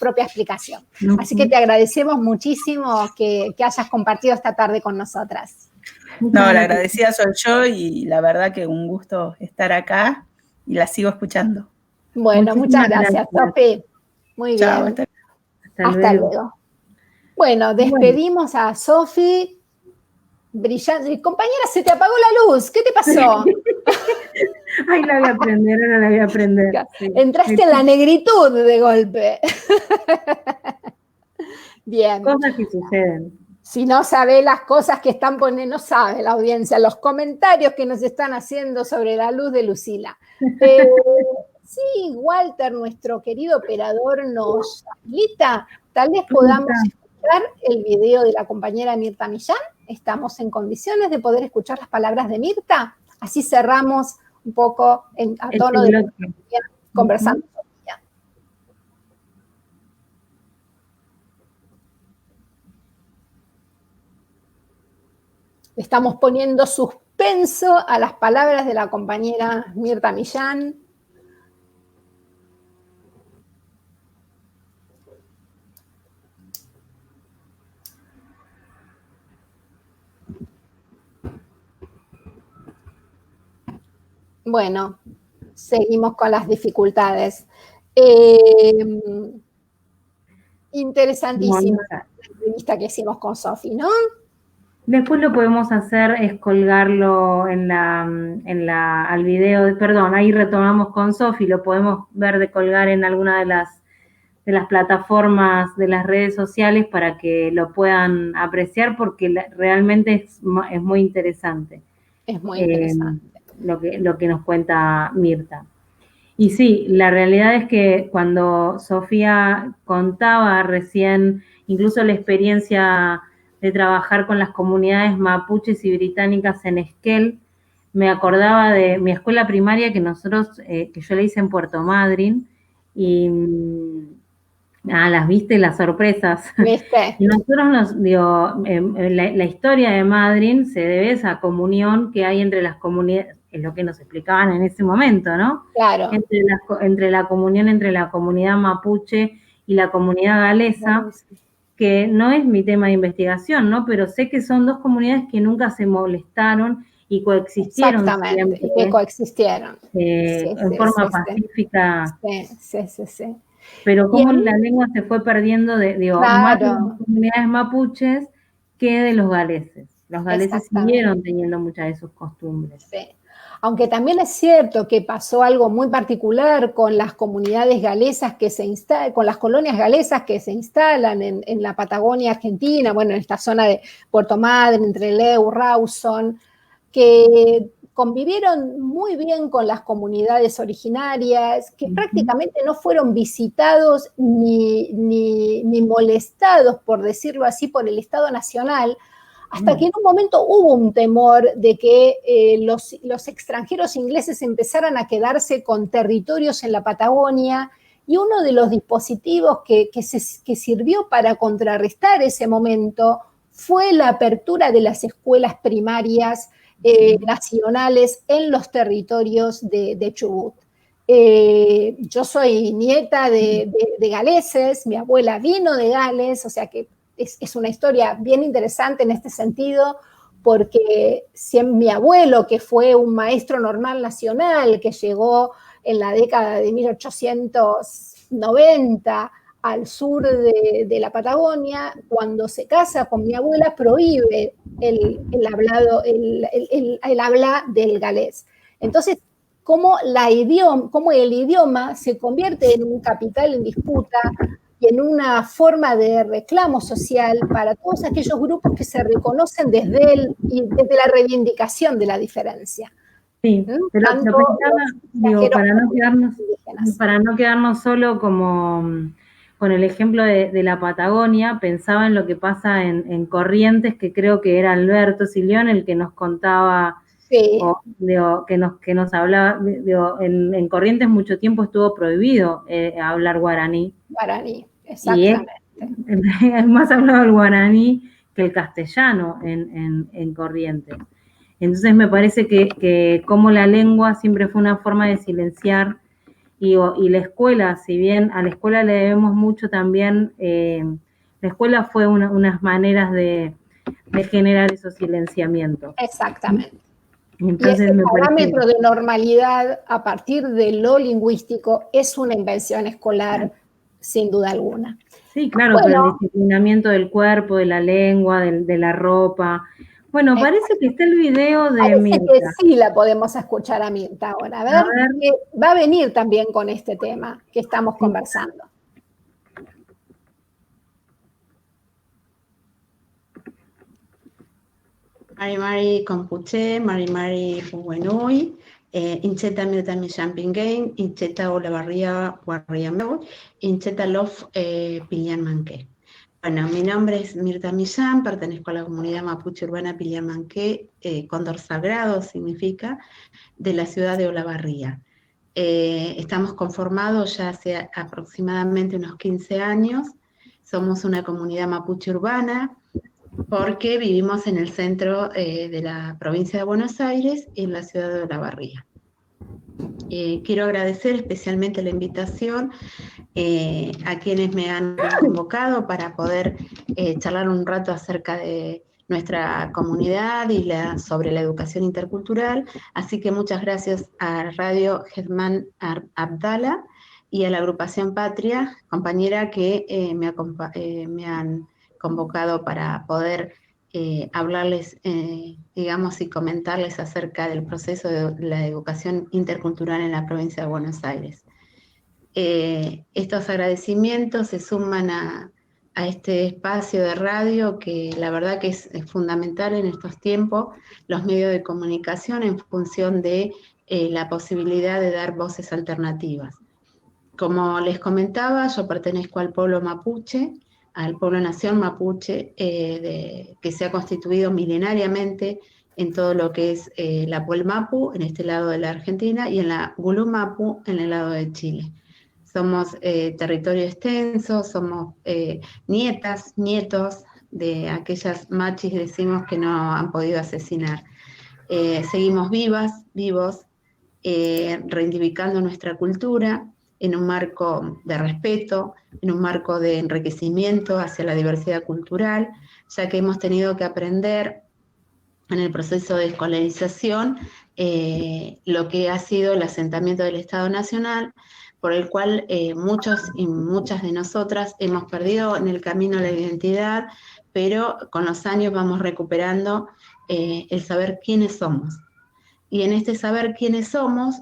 propia explicación. Así que te agradecemos muchísimo que hayas compartido esta tarde con nosotras. No, la agradecida soy yo y la verdad que un gusto estar acá y la sigo escuchando. Bueno, muchas gracias, Sofi. Muy Chao, bien. Hasta luego. Bueno, despedimos a Sofi. Brillante. Compañera, se te apagó la luz. ¿Qué te pasó? Ay, la voy a aprender, ahora la voy a aprender. Sí. Entraste en la negritud de golpe. Bien. Cosas que suceden. Si no sabe las cosas que están poniendo, no sabe la audiencia, los comentarios que nos están haciendo sobre la luz de Lucila. Sí, Walter, nuestro querido operador, nos habilita. Tal vez podamos escuchar el video de la compañera Mirta Millán. ¿Estamos en condiciones de poder escuchar las palabras de Mirta? así cerramos un poco a tono de conversando. Estamos poniendo suspenso a las palabras de la compañera Mirta Millán. Bueno, seguimos con las dificultades. Interesantísima la entrevista que hicimos con Sofi, ¿no? Después lo podemos hacer es colgarlo al video, perdón, ahí retomamos con Sofi, lo podemos ver de colgar en alguna de las plataformas de las redes sociales para que lo puedan apreciar porque realmente es muy interesante. Es muy interesante. Lo que nos cuenta Mirta. Y sí, la realidad es que cuando Sofía contaba recién, incluso la experiencia de trabajar con las comunidades mapuches y británicas en Esquel, me acordaba de mi escuela primaria que yo la hice en Puerto Madryn, y las viste, las sorpresas. ¿Viste? Y nosotros la historia de Madryn se debe a esa comunión que hay entre las comunidades, es lo que nos explicaban en ese momento, ¿no? Claro. Entre la comunión entre la comunidad mapuche y la comunidad galesa, que no es mi tema de investigación, ¿no? Pero sé que son dos comunidades que nunca se molestaron y coexistieron. Exactamente, siempre, que coexistieron. En forma pacífica. Sí. Pero cómo la lengua se fue perdiendo más de las comunidades mapuches que de los galeses. Los galeses siguieron teniendo muchas de sus costumbres. Sí. Aunque también es cierto que pasó algo muy particular con las comunidades galesas con las colonias galesas que se instalan en la Patagonia Argentina, bueno, en esta zona de Puerto Madryn, entre Leu, Rawson, que convivieron muy bien con las comunidades originarias, que prácticamente no fueron visitados ni molestados, por decirlo así, por el Estado Nacional, hasta que en un momento hubo un temor de que los extranjeros ingleses empezaran a quedarse con territorios en la Patagonia, y uno de los dispositivos que sirvió para contrarrestar ese momento fue la apertura de las escuelas primarias nacionales en los territorios de Chubut. Yo soy nieta de galeses, mi abuela vino de Gales, o sea que es una historia bien interesante en este sentido, porque mi abuelo, que fue un maestro normal nacional, que llegó en la década de 1890 al sur de la Patagonia, cuando se casa con mi abuela prohíbe el habla del galés. Entonces, cómo el idioma se convierte en un capital en disputa y en una forma de reclamo social para todos aquellos grupos que se reconocen desde la reivindicación de la diferencia. Sí, pero para no quedarnos solo con el ejemplo de la Patagonia, pensaba en lo que pasa en Corrientes, que creo que era Alberto Silión el que nos contaba, sí. que nos hablaba, en Corrientes mucho tiempo estuvo prohibido hablar guaraní. Guaraní, exactamente. Y es más hablado el guaraní que el castellano en Corrientes. Entonces me parece que como la lengua siempre fue una forma de silenciar, y la escuela, si bien a la escuela le debemos mucho también, la escuela fue unas maneras de generar esos silenciamientos. Exactamente. Entonces, y ese parámetro de normalidad a partir de lo lingüístico es una invención escolar, sin duda alguna. Sí, claro, pero el disciplinamiento del cuerpo, de la lengua, de la ropa. Bueno, parece que está el video de Mirta. Parece que sí la podemos escuchar a Mirta ahora. A ver. Que va a venir también con este tema que estamos conversando. Mari Compuche, Mari Puguenui, Incheta Mirta Millán Pingain, Incheta Olavarría Guarriameu, Incheta Lof Pillan Manque. Bueno, mi nombre es Mirta Millán, pertenezco a la comunidad mapuche urbana Piliamanqué, Cóndor Sagrado significa, de la ciudad de Olavarría. Estamos conformados ya hace aproximadamente unos 15 años, somos una comunidad mapuche urbana porque vivimos en el centro de la provincia de Buenos Aires y en la ciudad de Olavarría. Quiero agradecer especialmente la invitación a quienes me han convocado para poder charlar un rato acerca de nuestra comunidad y sobre la educación intercultural, así que muchas gracias a Radio Germán Abdala y a la agrupación Patria, compañera que me han convocado para poder hablarles, digamos, y comentarles acerca del proceso de la educación intercultural en la provincia de Buenos Aires. Estos agradecimientos se suman a este espacio de radio que la verdad que es fundamental en estos tiempos, los medios de comunicación en función de la posibilidad de dar voces alternativas. Como les comentaba, yo pertenezco al pueblo mapuche, al pueblo nación mapuche, que se ha constituido milenariamente en todo lo que es la Puelmapu, en este lado de la Argentina, y en la Gulumapu, en el lado de Chile. Somos territorio extenso, somos nietas, nietos de aquellas machis, decimos, que no han podido asesinar. Seguimos vivos, reivindicando nuestra cultura en un marco de respeto, en un marco de enriquecimiento hacia la diversidad cultural, ya que hemos tenido que aprender en el proceso de escolarización lo que ha sido el asentamiento del Estado Nacional, por el cual muchos y muchas de nosotras hemos perdido en el camino la identidad, pero con los años vamos recuperando el saber quiénes somos. Y en este saber quiénes somos,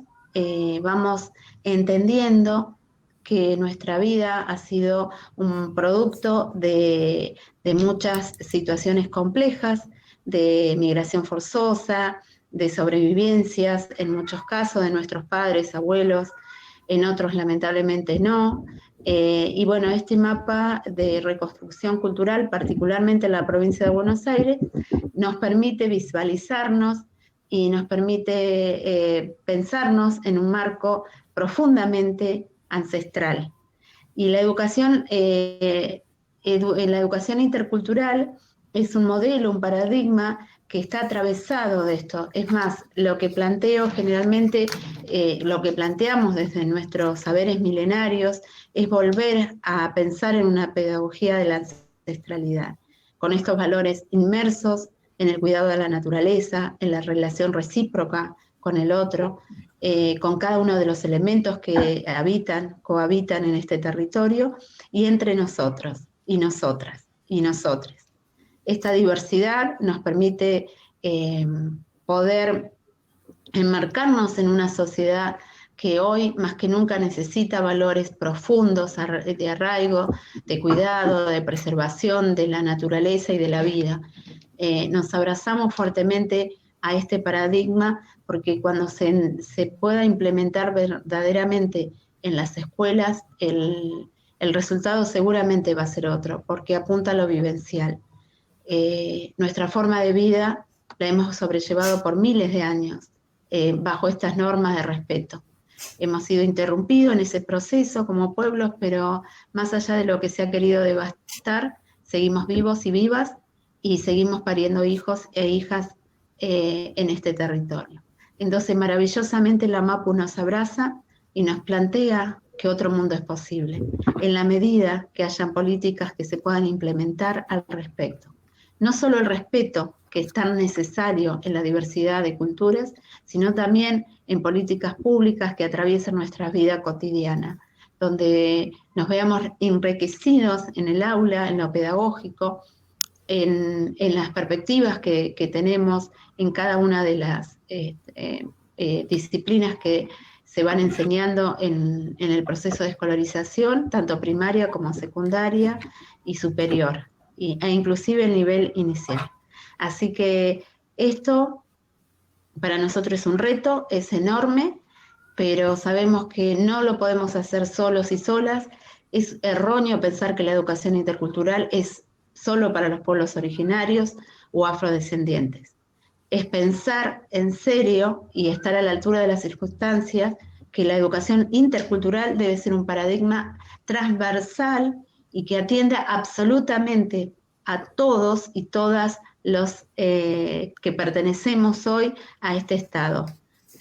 vamos entendiendo que nuestra vida ha sido un producto de muchas situaciones complejas, de migración forzosa, de sobrevivencias, en muchos casos de nuestros padres, abuelos, en otros lamentablemente no. Y bueno, este mapa de reconstrucción cultural, particularmente en la provincia de Buenos Aires, nos permite visualizarnos y nos permite pensarnos en un marco profundamente ancestral. Y la educación intercultural es un modelo, un paradigma que está atravesado de esto. Es más, lo que planteo generalmente, lo que planteamos desde nuestros saberes milenarios, es volver a pensar en una pedagogía de la ancestralidad, con estos valores inmersos en el cuidado de la naturaleza, en la relación recíproca con el otro, con cada uno de los elementos que cohabitan en este territorio, y entre nosotros, y nosotras, y nosotres. Esta diversidad nos permite poder enmarcarnos en una sociedad que hoy más que nunca necesita valores profundos de arraigo, de cuidado, de preservación de la naturaleza y de la vida. Nos abrazamos fuertemente a este paradigma porque cuando se pueda implementar verdaderamente en las escuelas, el resultado seguramente va a ser otro, porque apunta a lo vivencial. Nuestra forma de vida la hemos sobrellevado por miles de años bajo estas normas de respeto. Hemos sido interrumpidos en ese proceso como pueblos, pero más allá de lo que se ha querido devastar, seguimos vivos y vivas y seguimos pariendo hijos e hijas en este territorio. Entonces, maravillosamente la MAPU nos abraza y nos plantea que otro mundo es posible, en la medida que hayan políticas que se puedan implementar al respecto. No solo el respeto, que es tan necesario en la diversidad de culturas, sino también en políticas públicas que atraviesen nuestra vida cotidiana, donde nos veamos enriquecidos en el aula, en lo pedagógico, en las perspectivas que tenemos en cada una de las disciplinas que se van enseñando en el proceso de escolarización, tanto primaria como secundaria y superior, e inclusive el nivel inicial. Así que esto para nosotros es un reto, es enorme, pero sabemos que no lo podemos hacer solos y solas, Es erróneo pensar que la educación intercultural es solo para los pueblos originarios o afrodescendientes. Es pensar en serio y estar a la altura de las circunstancias que la educación intercultural debe ser un paradigma transversal y que atienda absolutamente a todos y todas los que pertenecemos hoy a este Estado,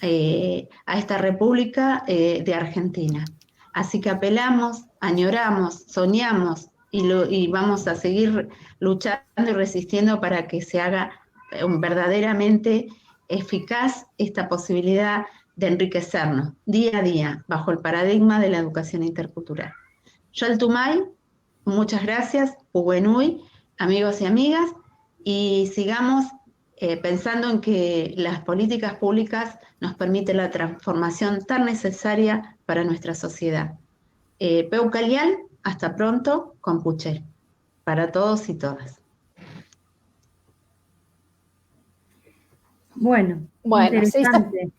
a esta República de Argentina. Así que apelamos, añoramos, soñamos y vamos a seguir luchando y resistiendo para que se haga verdaderamente eficaz esta posibilidad de enriquecernos día a día bajo el paradigma de la educación intercultural. Yoltumay, muchas gracias, Puguenui, amigos y amigas, y sigamos pensando en que las políticas públicas nos permiten la transformación tan necesaria para nuestra sociedad. Peucalial, hasta pronto, Compuche, para todos y todas. Bueno, interesante.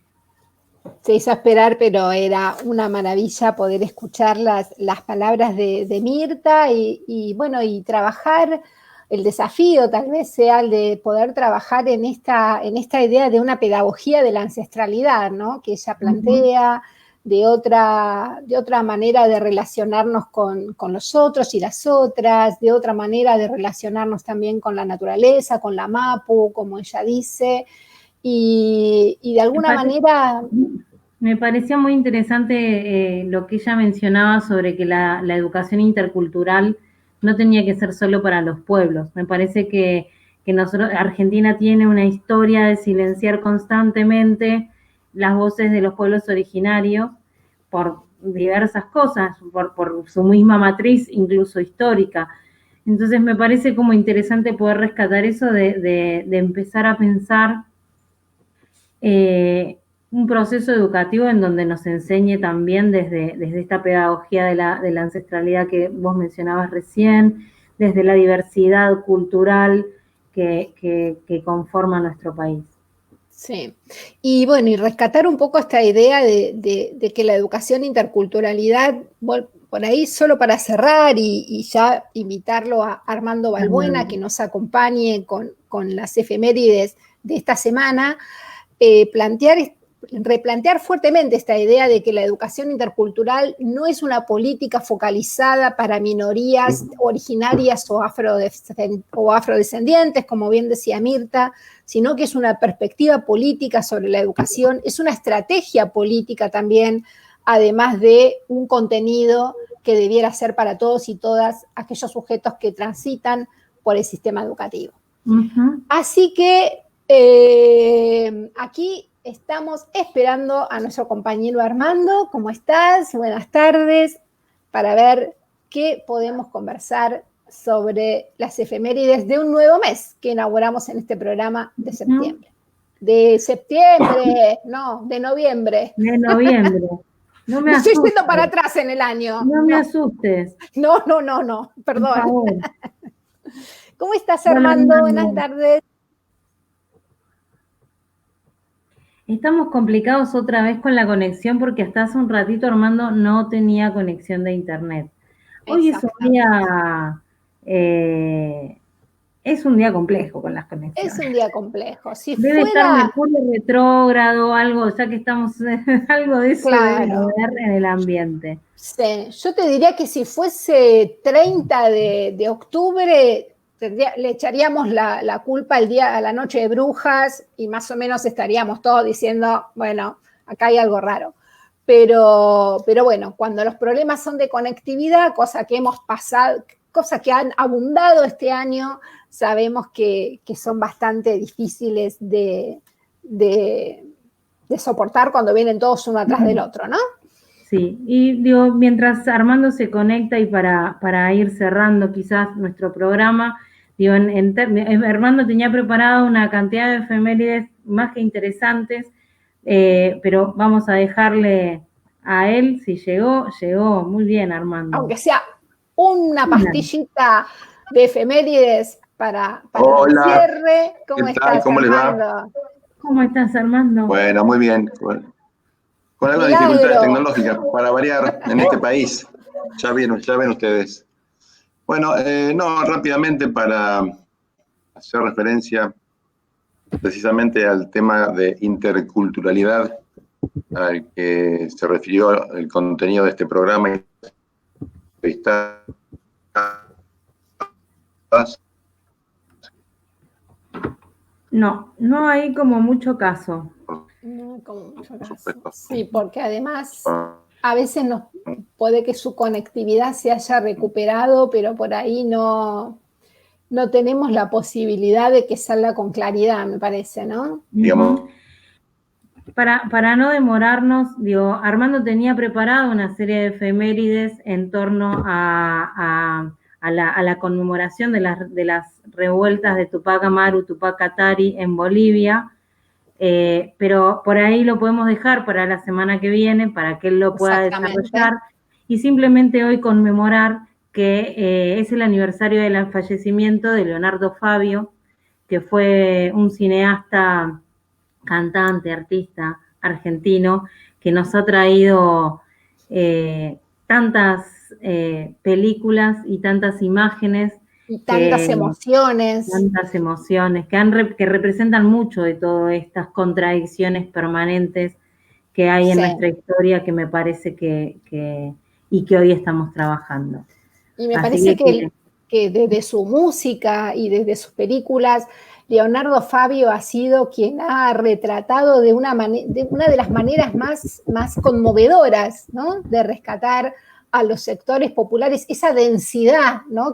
Se hizo esperar, pero era una maravilla poder escuchar las palabras de Mirta y trabajar. El desafío tal vez sea el de poder trabajar en esta idea de una pedagogía de la ancestralidad, ¿no? Que ella plantea, de otra manera de relacionarnos con los otros y las otras, de otra manera de relacionarnos también con la naturaleza, con la Mapu, como ella dice, y de alguna manera... Me pareció muy interesante lo que ella mencionaba sobre que la educación intercultural no tenía que ser solo para los pueblos. Me parece que nosotros, Argentina tiene una historia de silenciar constantemente las voces de los pueblos originarios por diversas cosas, por su misma matriz, incluso histórica. Entonces me parece como interesante poder rescatar eso de empezar a pensar un proceso educativo en donde nos enseñe también desde esta pedagogía de la ancestralidad que vos mencionabas recién, desde la diversidad cultural que conforma nuestro país. Sí, y bueno, y rescatar un poco esta idea de que la educación interculturalidad, por ahí solo para cerrar y ya invitarlo a Armando Balbuena que nos acompañe con las efemérides de esta semana, replantear fuertemente esta idea de que la educación intercultural no es una política focalizada para minorías originarias o afrodescendientes, como bien decía Mirta, sino que es una perspectiva política sobre la educación, es una estrategia política también, además de un contenido que debiera ser para todos y todas aquellos sujetos que transitan por el sistema educativo. Así que aquí estamos esperando a nuestro compañero Armando. ¿Cómo estás? Buenas tardes, para ver qué podemos conversar sobre las efemérides de un nuevo mes que inauguramos en este programa de septiembre. De septiembre, no, de noviembre. De noviembre. No me estoy yendo para atrás en el año. No me asustes. No, perdón. ¿Cómo estás, Armando? Buenas tardes. Estamos complicados otra vez con la conexión porque hasta hace un ratito Armando no tenía conexión de internet. Hoy es un día complejo con las conexiones. Es un día complejo. Si debe estar Mercurio retrógrado, algo, ya que estamos algo de eso debe haber en el ambiente. Sí, yo te diría que si fuese 30 de octubre le echaríamos la culpa a la noche de brujas y más o menos estaríamos todos diciendo, bueno, acá hay algo raro. Pero bueno, cuando los problemas son de conectividad, cosa que hemos pasado, cosas que han abundado este año, sabemos que son bastante difíciles de soportar cuando vienen todos uno atrás del otro, ¿no? Sí, y digo, mientras Armando se conecta y para ir cerrando quizás nuestro programa, digo, Armando tenía preparado una cantidad de efemérides más que interesantes, pero vamos a dejarle a él, si llegó, muy bien, Armando. Aunque sea una pastillita de efemérides para el cierre. ¿Cómo estás, ¿Cómo Armando? les va? ¿Cómo estás, Armando? Bueno, muy bien. Con algo de dificultades tecnológicas, para variar en este país. Ya ven ustedes. Bueno, no, rápidamente para hacer referencia precisamente al tema de interculturalidad al que se refirió el contenido de este programa. No hay como mucho caso. No, como mucho caso. Sí, porque además a veces puede que su conectividad se haya recuperado, pero por ahí no tenemos la posibilidad de que salga con claridad, me parece, ¿no? Digamos. Para no demorarnos, Armando tenía preparado una serie de efemérides en torno a la conmemoración de las revueltas de Tupac Amaru, Tupac Katari en Bolivia, pero por ahí lo podemos dejar para la semana que viene, para que él lo pueda desarrollar, y simplemente hoy conmemorar que es el aniversario del fallecimiento de Leonardo Fabio, que fue un cineasta, cantante, artista argentino, que nos ha traído tantas películas y tantas imágenes. Y tantas emociones. Tantas emociones, que representan mucho de todas estas contradicciones permanentes que hay en nuestra historia, que me parece que hoy estamos trabajando. Y me parece que desde su música y desde sus películas, Leonardo Fabio ha sido quien ha retratado de una de las maneras más conmovedoras, ¿no? De rescatar a los sectores populares, esa densidad, ¿no?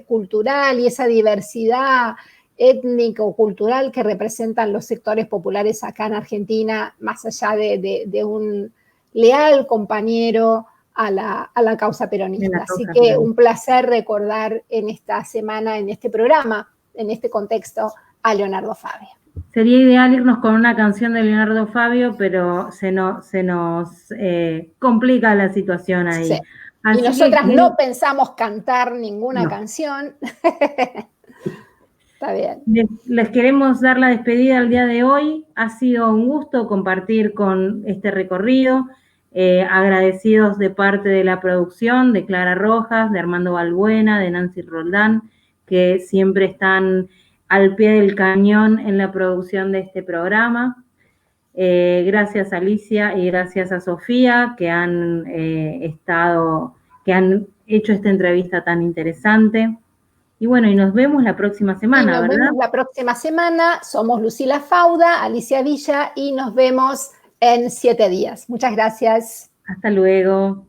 Cultural y esa diversidad étnico-cultural que representan los sectores populares acá en Argentina, más allá de un leal compañero a la causa peronista. Así que un placer recordar en esta semana, en este programa, en este contexto, a Leonardo Fabio. Sería ideal irnos con una canción de Leonardo Fabio, pero se nos complica la situación ahí. Sí. Y nosotras no pensamos cantar ninguna canción. Está bien. Les queremos dar la despedida el día de hoy. Ha sido un gusto compartir con este recorrido. Agradecidos de parte de la producción, de Clara Rojas, de Armando Balbuena, de Nancy Roldán, que siempre están al pie del cañón en la producción de este programa. Gracias a Alicia y gracias a Sofía, que han hecho esta entrevista tan interesante. Y bueno, y nos vemos la próxima semana, ¿verdad? Nos vemos la próxima semana. Somos Lucila Fauda, Alicia Villa, y nos vemos en 7 días. Muchas gracias. Hasta luego.